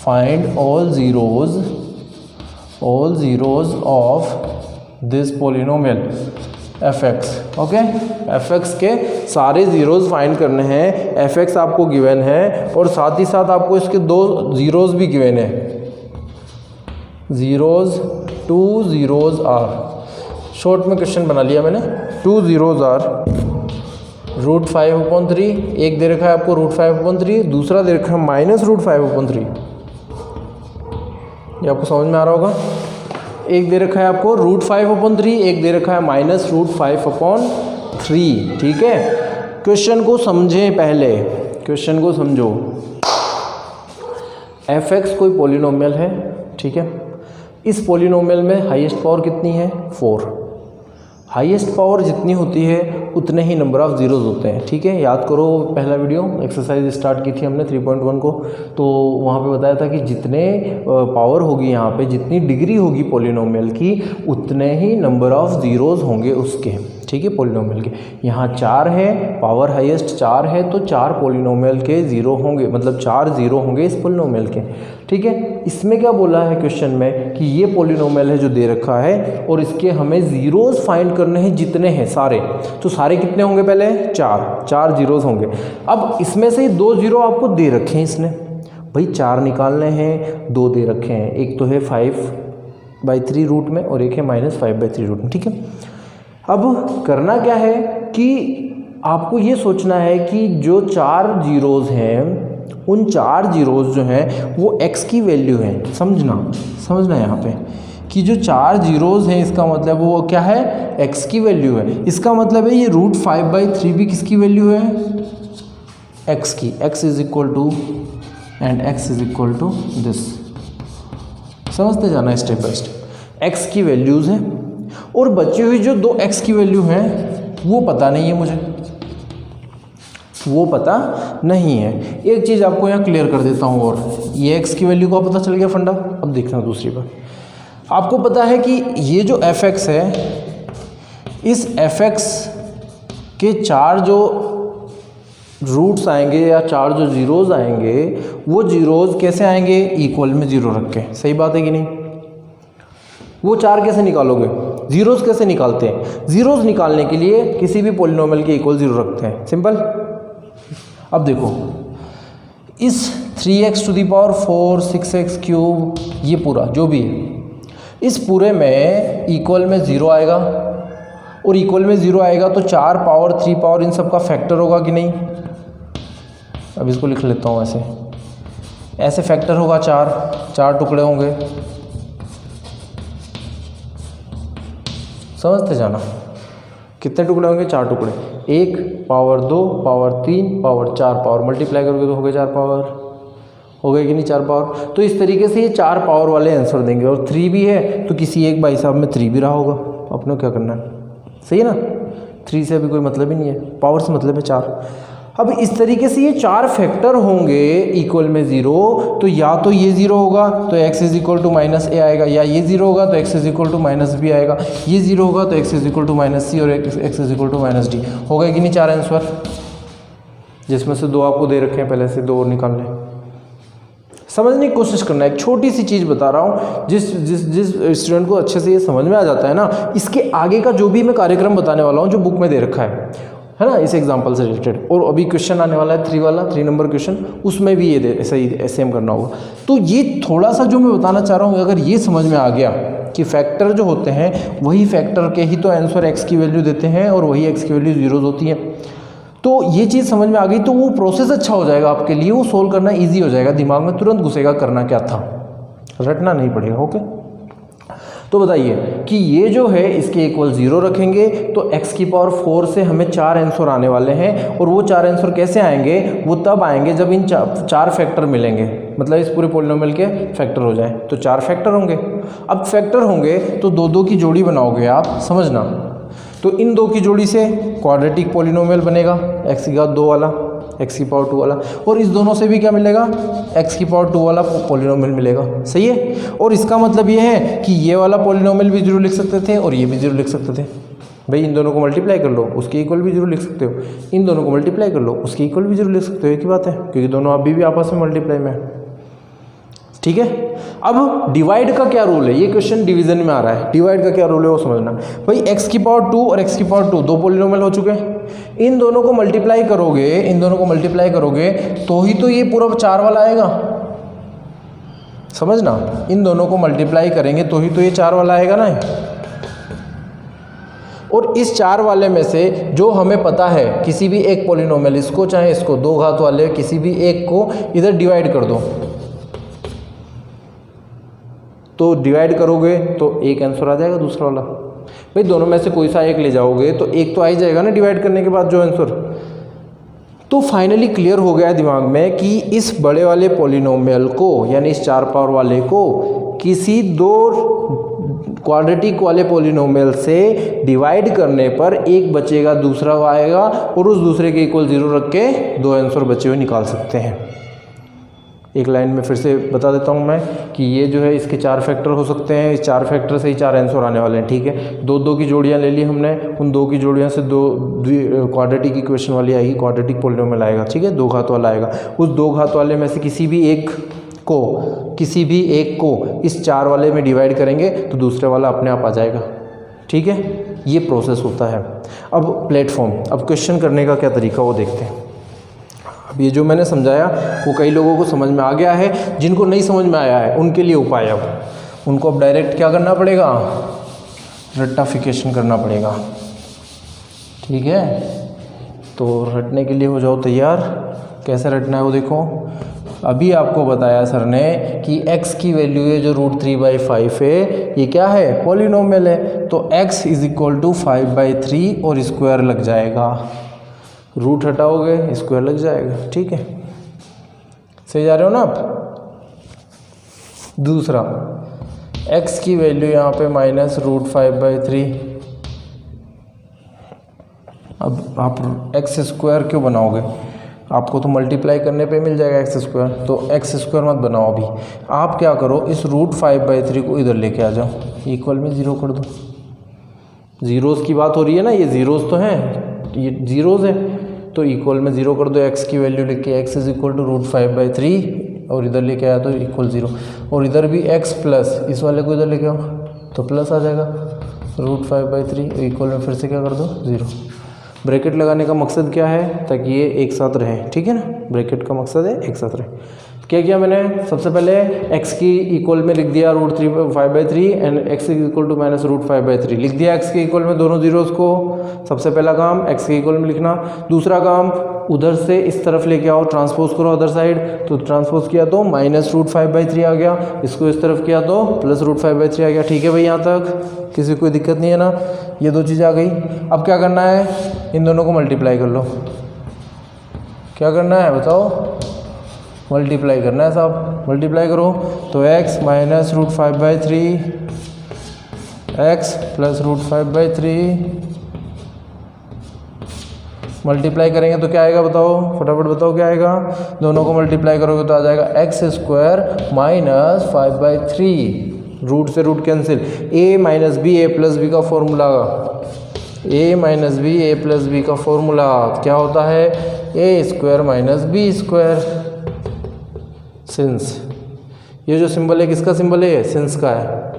find all zeros of this polynomial fx, okay. fx के सारे ज़ीरोज़ फाइंड करने हैं। fx आपको गिवन है और साथ ही साथ आपको इसके दो ज़ीरोज़ भी गिवन है, ज़ीरोज़ 2 ज़ीरोज़ आर। शॉर्ट में क्वेश्चन बना लिया मैंने। 2 ज़ीरोज़ आर √5/3, एक दे रखा है आपको √5/3, दूसरा दे रखा है -√5/3। ये आपको समझ में आ रहा होगा। एक दे रखा है आपको √5/3, एक दे रखा है -√5/3, ठीक है। क्वेश्चन को समझें, पहले क्वेश्चन को समझो। fx कोई पॉलिनोमियल है, ठीक है। इस पॉलिनोमियल में हाईएस्ट पावर कितनी है, 4। हाईएस्ट पावर जितनी होती है उतने ही नंबर ऑफ़ ज़ीरोज़ होते हैं, ठीक है। याद करो पहला वीडियो एक्सरसाइज स्टार्ट की थी हमने 3.1 को, तो वहाँ पे बताया था कि जितने पावर होगी यहाँ पे, जितनी डिग्री होगी पॉलिनोमियल की, उतने ही नंबर ऑफ़ ज़ीरोज़ होंगे उसके, ठीक है, पॉलिनोमियल के। यहाँ 4 है, पावर हाईएस्ट 4 है, तो 4 पॉलिनोमियल के ज़ीरो होंगे, मतलब 4 ज़ीरो होंगे इस पॉलिनोमियल के, ठीक है। इसमें क्या बोला है क्वेश्चन में कि ये पॉलिनोमियल है जो दे रखा है और इसके हमें ज़ीरोज़ फाइंड करने हैं, जितने हैं सारे। तो सारे कितने होंगे, पहले 4 ज़ीरोज़ होंगे। अब इसमें से 2 ज़ीरो आपको दे रखे हैं इसने, भाई 4 निकालने हैं, 2 दे रखे हैं, एक तो है 5/3 रूट में और एक है -5/3 रूट में, ठीक है। अब करना क्या है कि आपको ये सोचना है कि जो 4 ज़ीरोज़ हैं, उन 4 ज़ीरोज़ जो हैं वो x की वैल्यू है। समझना यहाँ पे कि जो 4 ज़ीरोज़ हैं, इसका मतलब वो क्या है, x की वैल्यू है। इसका मतलब है ये √5/3 भी किसकी वैल्यू है, x की। x is equal to and x is equal to this. समझते जाना स्टेप बाय स्टेप। x की वैल्यूज़ हैं और बची हुई जो 2 x की वैल्यू हैं वो पता नहीं है मुझे। वो पता नहीं है। एक चीज़ आपको यहाँ क्लियर कर देता हूँ, और ये x की वैल्यू का पता चल गया फंडा। अब देखना दूसरी बात, आपको पता है कि ये जो fx है, इस fx के 4 जो रूट्स आएंगे या 4 जो जीरोज़ आएंगे, वो जीरोज़ कैसे आएंगे? इक्वल में 0 रख के। सही बात है कि नहीं? वो 4 कैसे निकालोगे? जीरोज़ कैसे निकालते हैं? जीरोज़ निकालने के लिए किसी भी पॉलिनोमियल के इक्वल 0 रखते हैं, सिंपल। अब देखो, इस 3x⁴ 6x³ ये पूरा जो भी है, इस पूरे में इक्वल में 0 आएगा, और इक्वल में 0 आएगा तो 4 पावर 3 पावर इन सब का फैक्टर होगा कि नहीं? अब इसको लिख लेता हूँ ऐसे फैक्टर होगा, 4 टुकड़े होंगे, समझते जाना। कितने टुकड़े होंगे? 4 टुकड़े। 1 power 2 power 3 power 4 power, multiply करोगे तो हो गए 4 पावर, हो गए कि नहीं 4 पावर। तो इस तरीके से ये 4 पावर वाले आंसर देंगे, और 3 भी है तो किसी एक भाई साहब में 3 भी रहा होगा, अपने क्या करना है, सही है ना। 3 से अभी कोई मतलब ही नहीं है, पावर से मतलब है 4। अब इस तरीके से ये 4 फैक्टर होंगे इक्वल में 0, तो या तो ये 0 होगा तो x = -a आएगा, या ये 0 होगा तो x = -b आएगा, ये 0 होगा तो x = -c और x = -d। हो गए कि नहीं 4 आंसर, जिसमें से 2 आपको दे रखे हैं, पहले से 2 और निकाल लें। समझने की कोशिश करना, एक छोटी सी चीज़ बता रहा हूँ, जिस स्टूडेंट को अच्छे से ये समझ में आ जाता है ना, इसके आगे का जो भी मैं कार्यक्रम बताने वाला हूँ जो बुक में दे रखा है ना, इस एग्जाम्पल से रिलेटेड, और अभी क्वेश्चन आने वाला है 3 नंबर क्वेश्चन, उसमें भी ये ऐसा ही सेम करना होगा। तो ये थोड़ा सा जो मैं बताना चाह रहा हूँ, अगर ये समझ में आ गया कि फैक्टर जो होते हैं वही फैक्टर के ही तो आंसर x की वैल्यू देते हैं, और वही x की वैल्यू 0 होती है। तो ये चीज़ समझ में आ गई तो वो प्रोसेस अच्छा हो जाएगा आपके लिए, वो सोल्व करना ईजी हो जाएगा, दिमाग में तुरंत घुसेगा करना क्या था, रटना नहीं पड़ेगा। ओके, तो बताइए कि ये जो है इसके इक्वल 0 रखेंगे तो x⁴ से हमें 4 आंसर आने वाले हैं, और वो 4 आंसर कैसे आएंगे? वो तब आएंगे जब इन 4 फैक्टर मिलेंगे, मतलब इस पूरे पॉलिनोमियल के फैक्टर हो जाएं, तो 4 फैक्टर होंगे। अब फैक्टर होंगे तो 2 की जोड़ी बनाओगे आप, समझना। तो इन 2 की जोड़ी से क्वाड्रेटिक पॉलिनोमियल बनेगा, x⁴ वाला, x⁴ वाला, और इस दोनों से भी क्या मिलेगा? x⁴ वाला पॉलिनोमियल मिलेगा, सही है। और इसका मतलब ये है कि ये वाला पॉलिनोमियल भी 0 लिख सकते थे, और ये भी 0 लिख सकते थे। भाई इन दोनों को मल्टीप्लाई कर लो, उसके इक्वल भी 0 लिख सकते हो, इन दोनों को मल्टीप्लाई कर लो, उसके इक्वल भी 0 लिख सकते हो, एक ही बात है, क्योंकि दोनों अभी भी आपस में मल्टीप्लाई में है, ठीक है। अब डिवाइड का क्या रूल है? ये क्वेश्चन डिवीजन में आ रहा है, डिवाइड का क्या रूल है वो समझना। भाई x⁴ और x⁴ 2 पॉलिनोमियल हो चुके हैं, इन दोनों को मल्टीप्लाई करोगे, इन दोनों को मल्टीप्लाई करोगे तो ही तो ये पूरा 4 वाला आएगा, समझना। इन दोनों को मल्टीप्लाई करेंगे तो ही तो ये 4 वाला आएगा ना। और इस 4 वाले में से जो हमें पता है, किसी भी एक पॉलिनोमियल, इसको चाहे इसको, 2 घात वाले किसी भी एक को इधर डिवाइड कर दो, तो डिवाइड करोगे तो एक आंसर आ जाएगा, दूसरा वाला। भाई दोनों में से कोई सा एक ले जाओगे तो एक तो आ ही जाएगा ना डिवाइड करने के बाद जो आंसर। तो फाइनली क्लियर हो गया दिमाग में कि इस बड़े वाले पॉलिनोमियल को, यानी इस 4 पावर वाले को, किसी 2 क्वाड्रेटिक वाले पॉलिनोमियल से डिवाइड करने पर एक बचेगा, दूसरा आएगा, और उस दूसरे के इक्वल 0 रख के 2 आंसर बचे हुए निकाल सकते हैं। एक लाइन में फिर से बता देता हूँ मैं कि ये जो है इसके 4 फैक्टर हो सकते हैं, इस 4 फैक्टर से ही 4 आंसर आने वाले हैं, ठीक है। 2 की जोड़ियाँ ले ली हमने, उन 2 की जोड़ियाँ से 2 क्वाड्रेटिक इक्वेशन वाली आएगी, क्वाड्रेटिक पॉलिनोमियल आएगा, ठीक है, 2 घात वाला आएगा। उस 2 घात वाले में से किसी भी एक को इस 4 वाले में डिवाइड करेंगे तो दूसरे वाला अपने आप आ जाएगा, ठीक है। ये प्रोसेस होता है। अब प्लेटफॉर्म, अब क्वेश्चन करने का क्या तरीका वो देखते हैं। अब ये जो मैंने समझाया वो कई लोगों को समझ में आ गया है, जिनको नहीं समझ में आया है उनके लिए उपाय, अब उनको अब डायरेक्ट क्या करना पड़ेगा? रट्टाफिकेशन करना पड़ेगा, ठीक है। तो रटने के लिए हो जाओ तैयार। कैसे रटना है वो देखो। अभी आपको बताया सर ने कि x की वैल्यू है जो √3/5 है, ये क्या है? पॉलिनोमियल है, तो x = 5/3 और स्क्वायर लग जाएगा, रूट हटाओगे स्क्वायर लग जाएगा, ठीक है। सही जा रहे हो ना आप। दूसरा, x की वैल्यू यहाँ पे -√5/3, अब आप x² क्यों बनाओगे? आपको तो मल्टीप्लाई करने पे मिल जाएगा एक्स स्क्वायर, तो एक्स स्क्वायर मत बनाओ अभी। आप क्या करो, इस √5/3 को इधर लेके आ जाओ, इक्वल में 0 कर दो। ज़ीरोज़ की बात हो रही है ना, ये ज़ीरोज़ तो हैं, ये ज़ीरोज़ है, तो इक्वल में 0 कर दो। एक्स की वैल्यू लेके x इज इक्वल टू √5/3 और इधर लेके आया तो इक्वल 0, और इधर भी x प्लस इस वाले को इधर लेके आओ तो प्लस आ जाएगा √5/3, इक्वल में फिर से क्या कर दो 0। ब्रैकेट लगाने का मकसद क्या है, ताकि ये एक साथ रहें, ठीक है ना, ब्रैकेट का मकसद है एक साथ रहे। क्या किया मैंने, सबसे पहले x की इक्वल में लिख दिया √5/3 and x is equal to minus √5/3 लिख दिया x के इक्वल में दोनों जीरोज़ को। सबसे पहला काम x के इक्वल में लिखना। दूसरा काम उधर से इस तरफ लेके आओ, ट्रांसपोज करो अदर साइड, तो ट्रांसपोज किया तो माइनस √5/3 आ गया, इसको इस तरफ किया तो प्लस √5/3 आ गया। ठीक है भाई, यहाँ तक किसी को कोई दिक्कत नहीं है ना, ये दो चीज़ें आ गई। अब क्या करना है, इन दोनों को मल्टीप्लाई कर लो। क्या करना है बताओ, मल्टीप्लाई करना है साहब, मल्टीप्लाई करो तो x minus √5/3 x plus √5/3 multiply करेंगे तो क्या आएगा बताओ, फटाफट बताओ क्या आएगा। दोनों को मल्टीप्लाई करोगे तो आ जाएगा x² माइनस 5/3, रूट से root cancel, a minus B a plus B का formula, a minus B a plus B का फॉर्मूला क्या होता है, a² माइनस b²। सिंस, ये जो सिंबल है किसका सिंबल है, सिंस का है।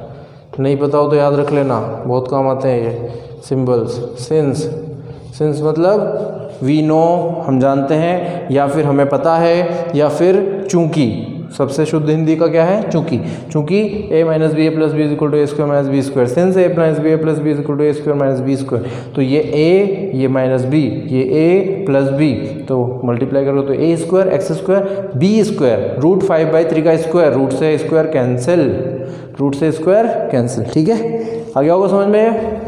नहीं पता हो तो याद रख लेना, बहुत काम आते हैं ये सिंबल्स। सिंस, सिंस मतलब वी नो, हम जानते हैं, या फिर हमें पता है, या फिर चूंकि। सबसे शुद्ध हिंदी का क्या है, चूंकि। चूंकि a minus B a plus b is equal to a² minus b², since a minus B a plus b is equal to a² minus b², तो ये a, ये माइनस b, ये a प्लस b, तो multiply करो तो a² x² b², √5/3 का square, root से square cancel, root से स्क्वायर कैंसिल। ठीक है, आ गया होगा समझ में,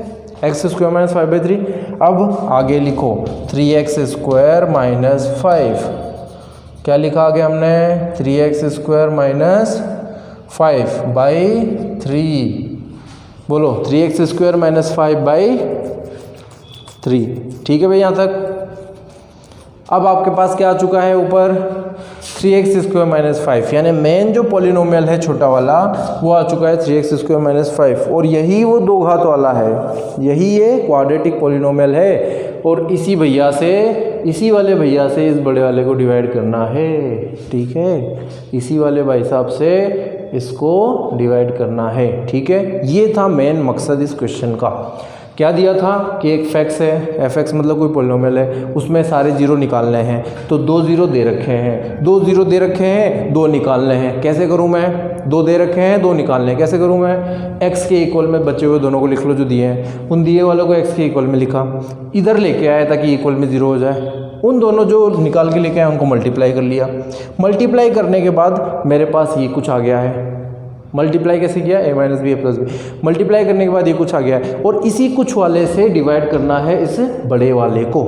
x² माइनस 5/3। अब आगे लिखो 3x² माइनस 5, क्या लिखा आगे हमने, 3x² माइनस 5/3, बोलो 3x² माइनस 5/3। ठीक है भाई, यहाँ तक। अब आपके पास क्या आ चुका है ऊपर, 3x² माइनस 5, यानी मेन जो पॉलिनोमियल है छोटा वाला वो आ चुका है 3x² माइनस 5, और यही वो दो घात वाला है, यही ये क्वाड्रेटिक पॉलिनोमियल है, और इसी भैया से, इसी वाले भैया से इस बड़े वाले को डिवाइड करना है। ठीक है, इसी वाले भाई साहब से इसको डिवाइड करना है। ठीक है, ये था मेन मकसद इस क्वेश्चन का। क्या दिया था कि एक फैक्स है, fx मतलब कोई पॉलिनोमियल है, उसमें सारे जीरो निकालने हैं, तो 2 जीरो दे रखे हैं, 2 जीरो दे रखे हैं, 2 निकालने हैं। कैसे करूं मैं, 2 दे रखे हैं, 2 निकालने हैं, कैसे करूं मैं, x के इक्वल में बचे हुए दोनों को लिख लो जो दिए हैं, उन दिए वालों को x के इक्वल में लिखा, इधर लेके आया ताकि इक्वल में 0 हो जाए, उन दोनों जो निकाल के लेके आए उनको मल्टीप्लाई कर लिया। मल्टीप्लाई करने के बाद मेरे पास ये कुछ आ गया है, मल्टीप्लाई कैसे किया, a minus B a plus b, multiply करने के बाद ये कुछ आ गया है, और इसी कुछ वाले से डिवाइड करना है इस बड़े वाले को,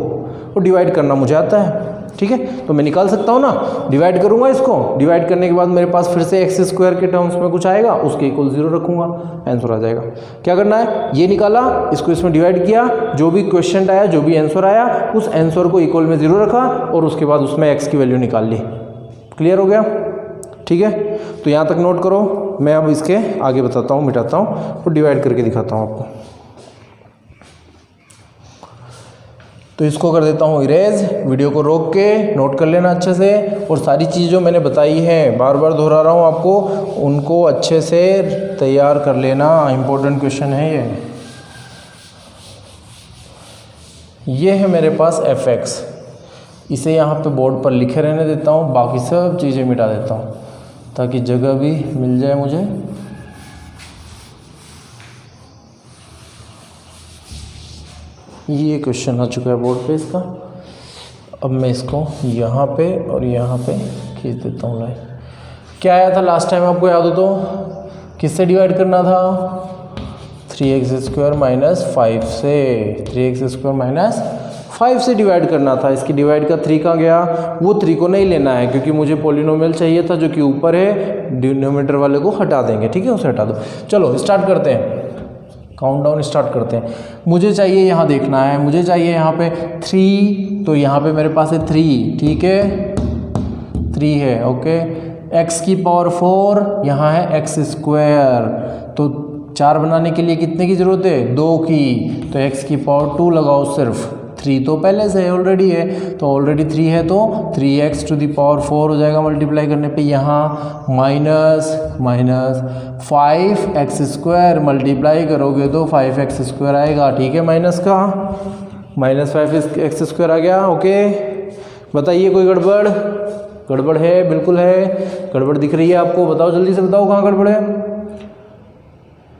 और डिवाइड करना मुझे आता है। ठीक है, तो मैं निकाल सकता हूँ ना, डिवाइड करूँगा इसको, डिवाइड करने के बाद मेरे पास फिर से x² के टर्म्स में कुछ आएगा, उसके इक्वल 0 रखूँगा, आंसर आ जाएगा। क्या करना है, ये निकाला, इसको इसमें डिवाइड किया, जो भी क्वेश्चन आया, जो भी आंसर आया, उस आंसर को इक्वल में 0 रखा, और उसके बाद उसमें x की वैल्यू निकाल ली। क्लियर हो गया। ठीक है, तो यहाँ तक नोट करो, मैं अब इसके आगे बताता हूँ, मिटाता हूँ और डिवाइड करके दिखाता हूँ आपको। तो इसको कर देता हूँ इरेज, वीडियो को रोक के नोट कर लेना अच्छे से, और सारी चीज़ जो मैंने बताई हैं, बार बार दोहरा रहा हूँ आपको, उनको अच्छे से तैयार कर लेना, इम्पोर्टेंट क्वेश्चन है ये है मेरे पास fx, इसे यहाँ पे बोर्ड पर लिखे रहने देता हूँ, बाकी सब चीज़ें मिटा देता हूँ ताकि जगह भी मिल जाए मुझे। ये क्वेश्चन आ चुका है बोर्ड पे इसका। अब मैं इसको यहाँ पे और यहाँ पे खींच देता हूँ लाइन। क्या आया था लास्ट टाइम आपको याद हो तो, किससे डिवाइड करना था, 3x² माइनस 5 से, 3x² माइनस 5 से डिवाइड करना था। इसकी डिवाइड का 3 कहाँ गया, वो 3 को नहीं लेना है क्योंकि मुझे पॉलिनोमियल चाहिए था जो कि ऊपर है, डिनोमिनेटर वाले को हटा देंगे। ठीक है, उसे हटा दो। चलो स्टार्ट करते हैं। काउंटडाउन स्टार्ट करते हैं। मुझे चाहिए यहाँ देखना है, मुझे चाहिए यहाँ पे 3, तो यहाँ पे मेरे पास है 3, ठीक है 3 है, ओके। x की पावर 4, यहाँ है x स्क्वायर, तो 4 बनाने के लिए कितने की ज़रूरत है, 2 की, तो x की पावर 2 लगाओ सिर्फ, 3 तो पहले से ऑलरेडी है, तो ऑलरेडी 3 है तो 3x टू दी पावर 4 हो जाएगा मल्टीप्लाई करने पे, यहाँ माइनस 5x स्क्वायर मल्टीप्लाई करोगे तो 5x स्क्वायर आएगा, ठीक है, माइनस का -5x स्क्वायर आ गया, ओके। बताइए कोई गड़बड़ है, बिल्कुल है, गड़बड़ दिख रही है आपको, बताओ जल्दी से बताओ कहाँ गड़बड़ है,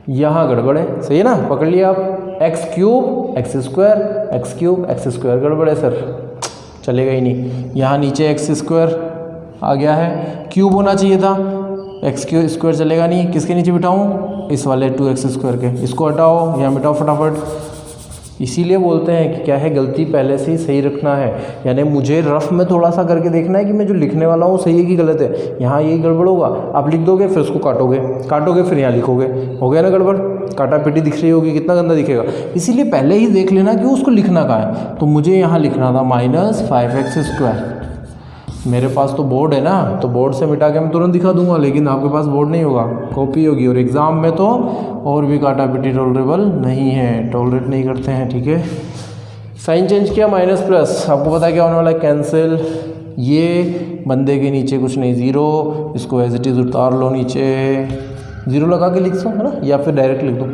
यहाँ गड़बड़ है, सही है ना, पकड़ लिया आप, एक्स क्यूब एक्स स्क्वायर गड़बड़ है सर, चलेगा ही नहीं, यहाँ नीचे एक्स स्क्वायर आ गया है, क्यूब होना चाहिए था, एक्स क्यू स्क्वायर चलेगा नहीं, किसके नीचे बिठाऊँ, इस वाले 2x स्क्वायर के, इसको हटाओ, यहाँ मिटाओ फटाफट। इसीलिए बोलते हैं कि क्या है, गलती पहले से ही सही रखना है, यानी मुझे रफ में थोड़ा सा करके देखना है कि मैं जो लिखने वाला हूँ सही है कि गलत है, यहाँ यही गड़बड़ होगा, आप लिख दोगे फिर उसको काटोगे फिर यहाँ लिखोगे, हो गया ना गड़बड़, काटा पीटी दिख रही होगी, कितना गंदा दिखेगा, इसीलिए पहले ही देख लेना कि उसको लिखना कहाँ है, तो मुझे यहाँ लिखना था -5x स्क्वायर, मेरे पास तो बोर्ड है ना, तो बोर्ड से मिटा के मैं तुरंत दिखा दूंगा, लेकिन आपके पास बोर्ड नहीं होगा, कॉपी होगी, और एग्ज़ाम में तो और भी काटा पीटी टॉलरेबल नहीं है, टॉलरेट नहीं करते हैं, ठीक है। साइन चेंज किया माइनस प्लस, आपको पता क्या होने वाला है, कैंसिल, ये बंदे के नीचे कुछ नहीं 0, इसको एज इट इज़ उतार लो नीचे, 0 लगा के लिख दो, है ना, या फिर डायरेक्ट लिख दो।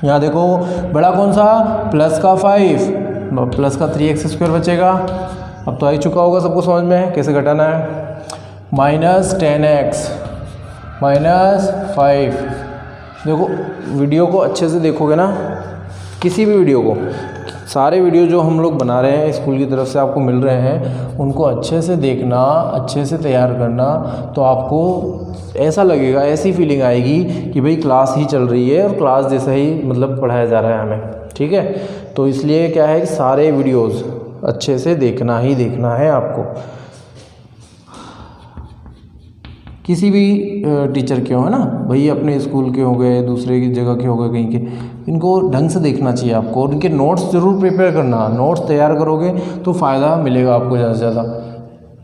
यहाँ देखो बड़ा कौन सा, प्लस का 5, प्लस का 3x स्क्वायर बचेगा, अब तो आ ही चुका होगा सबको समझ में कैसे घटाना है, -10x -5। देखो वीडियो को अच्छे से देखोगे ना, किसी भी वीडियो को, सारे वीडियो जो हम लोग बना रहे हैं स्कूल की तरफ से आपको मिल रहे हैं, उनको अच्छे से देखना, अच्छे से तैयार करना, तो आपको ऐसा लगेगा, ऐसी फीलिंग आएगी कि भाई क्लास ही चल रही है और क्लास जैसा ही मतलब पढ़ाया जा रहा है हमें, ठीक है। तो इसलिए क्या है कि सारे वीडियोज़ अच्छे से देखना ही देखना है आपको, किसी भी टीचर के हो, है ना भाई, अपने स्कूल के हो गए, दूसरे की जगह के हो गए कहीं के, इनको ढंग से देखना चाहिए आपको, और इनके नोट्स ज़रूर प्रिपेयर करना, नोट्स तैयार करोगे तो फ़ायदा मिलेगा आपको ज़्यादा से ज़्यादा,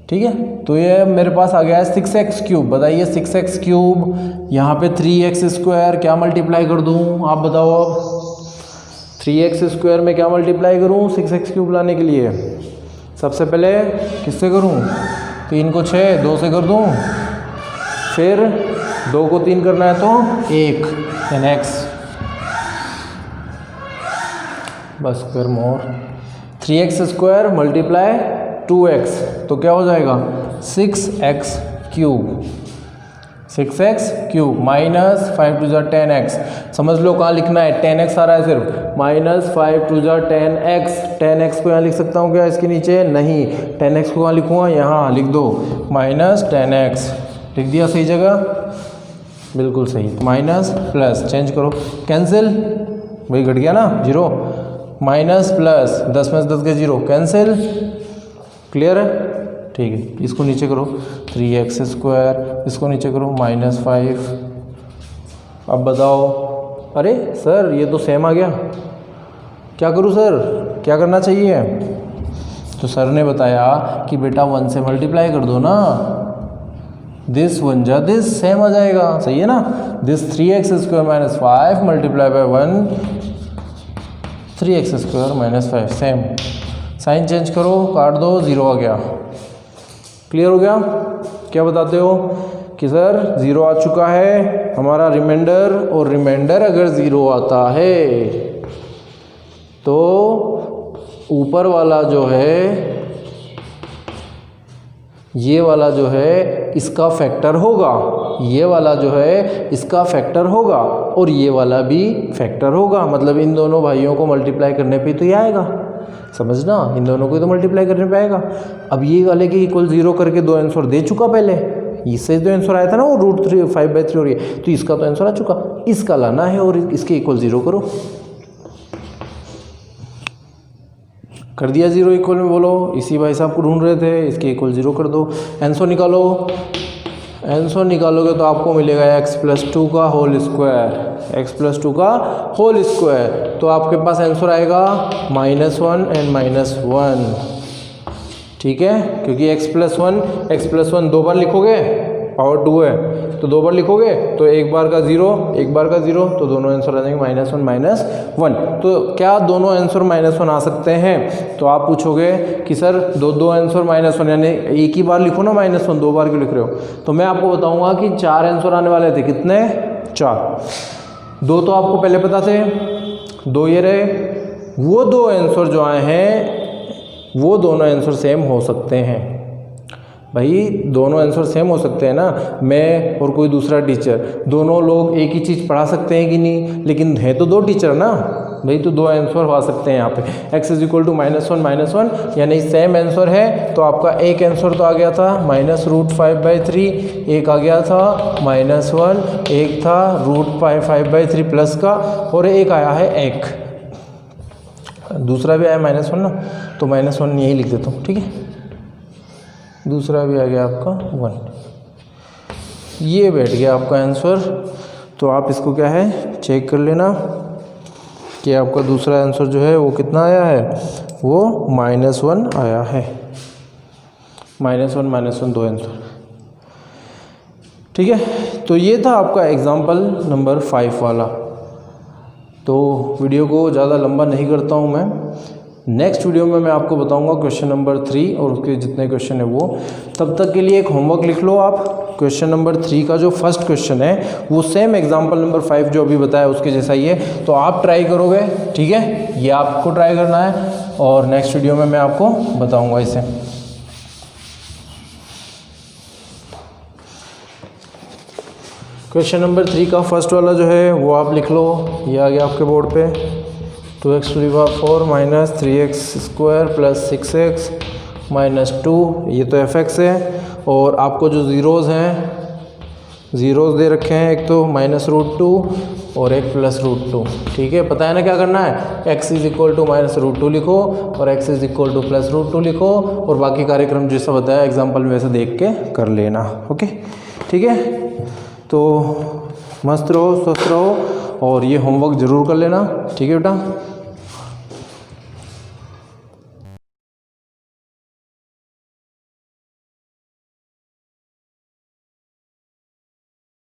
ठीक है। तो ये मेरे पास आ गया है 6x क्यूब, बताइए 6x क्यूब, यहाँ पे 3x स्क्वायर, क्या मल्टीप्लाई कर दूँ आप बताओ, अब 3x स्क्वायर में क्या मल्टीप्लाई करूँ 6x क्यूब लाने के लिए, सबसे पहले किससे करूँ, 3 को 6, 2 से कर दूँ, फिर 2 को 3 करना है तो 1, यानी x, बस स्क्वायर मोर, 3x स्क्वायर मल्टीप्लाई 2x, तो क्या हो जाएगा 6x cube, 6x cube -5 to 10x, समझ लो कहाँ लिखना है, 10x आ रहा है सिर्फ, -5 टू 10x, 10x को यहाँ लिख सकता हूँ क्या इसके नीचे, नहीं, 10x को कहाँ लिखूँगा, यहाँ लिख दो, -10x, लिख दिया सही जगह, बिल्कुल सही, माइनस प्लस, चेंज करो, कैंसिल, वही घट गया ना 0, माइनस प्लस, 10 में से 10 गए 0, कैंसिल, क्लियर है, ठीक है। इसको नीचे करो 3x स्क्वायर, इसको नीचे करो -5, अब बताओ, अरे सर ये तो सेम आ गया, क्या करूँ सर, क्या करना चाहिए, तो सर ने बताया कि बेटा 1 से मल्टीप्लाई कर दो ना, दिस 1 जा दिस, सेम आ जाएगा, सही है ना, this 3x square -5 multiply by 1, 3x square -5, same, sign change करो, काट दो, 0 आ गया, क्लियर हो गया। क्या बताते हो कि सर 0 आ चुका है हमारा रिमाइंडर, और रिमाइंडर अगर 0 आता है तो ऊपर वाला जो है, ये वाला जो है इसका फैक्टर होगा, ये वाला जो है इसका फैक्टर होगा, और ये वाला भी फैक्टर होगा, मतलब इन दोनों भाइयों को मल्टीप्लाई करने पे तो ये आएगा, समझना, इन दोनों को तो मल्टीप्लाई करने पे आएगा। अब ये वाले के इक्वल 0 करके 2 आंसर दे चुका पहले, इससे जो आंसर आया था ना वो √5/3 और ये, तो इसका तो आंसर आ चुका, इसका लाना है और इसके इक्वल 0 करो, कर दिया 0 इक्वल में, बोलो इसी भाई साहब को ढूंढ रहे थे, इसके इक्वल 0 कर दो, आंसर निकालो, आंसर निकालोगे तो आपको मिलेगा x+2 का होल स्क्वायर, x+2 का होल स्क्वायर। तो आपके पास आंसर आएगा -1 एंड -1, ठीक है, क्योंकि x+1 दो बार लिखोगे, पावर 2 है तो दो बार लिखोगे, तो एक बार का 0 एक बार का 0, तो दोनों आंसर आ जाएंगे -1 -1। तो क्या दोनों आंसर -1 आ सकते हैं? तो आप पूछोगे कि सर दो आंसर -1 यानी एक ही बार लिखो ना -1, दो बार क्यों लिख रहे हो? तो मैं आपको बताऊंगा कि 4 आंसर आने वाले थे। कितने? 4। 2 तो आपको पहले पता थे, 2 ये रहे। वो 2 आंसर जो आए हैं वो दोनों आंसर सेम हो सकते हैं। भाई दोनों आंसर सेम हो सकते हैं ना, मैं और कोई दूसरा टीचर, दोनों लोग एक ही चीज़ पढ़ा सकते हैं कि नहीं? लेकिन है तो 2 टीचर ना भाई, तो 2 आंसर आ सकते हैं यहाँ पे। x = -1 यानी सेम आंसर है। तो आपका एक आंसर तो आ गया था -√5/3, एक आ गया था -1, एक था √5/3 प्लस का, और एक आया है 1, दूसरा भी आया -1 ना, तो -1 यही लिख देता हूँ, ठीक है। दूसरा भी आ गया आपका 1, ये बैठ गया आपका आंसर। तो आप इसको क्या है चेक कर लेना कि आपका दूसरा आंसर जो है वो कितना आया है, वो -1 आया है। -1 दो आंसर, ठीक है। तो ये था आपका एग्जाम्पल नंबर 5 वाला। तो वीडियो को ज़्यादा लंबा नहीं करता हूँ मैं। नेक्स्ट वीडियो में मैं आपको बताऊंगा क्वेश्चन नंबर 3 और उसके जितने क्वेश्चन है वो। तब तक के लिए एक होमवर्क लिख लो आप। क्वेश्चन नंबर 3 का जो फर्स्ट क्वेश्चन है वो सेम एग्जाम्पल नंबर 5 जो अभी बताया उसके जैसा ही है, तो आप ट्राई करोगे, ठीक है, ये आपको ट्राई करना है और नेक्स्ट वीडियो में मैं आपको बताऊँगा इसे। क्वेश्चन नंबर 3 का फर्स्ट वाला जो है वो आप लिख लो, ये आ गया आपके बोर्ड पे। 2x⁴ - 3x² + 6x - 2, ये तो fx है। और आपको जो ज़ीरोज़ हैं, ज़ीरोज़ दे रखे हैं, एक तो -√2 और एक +√2, ठीक है। पता है ना क्या करना है, x = -√2 लिखो और x = +√2 लिखो, और बाकी कार्यक्रम जैसा बताया एग्जाम्पल में वैसे देख के कर लेना, ओके, ठीक है। तो मस्त रहो, स्वस्थ रहो और ये होमवर्क ज़रूर कर लेना, ठीक है बेटा।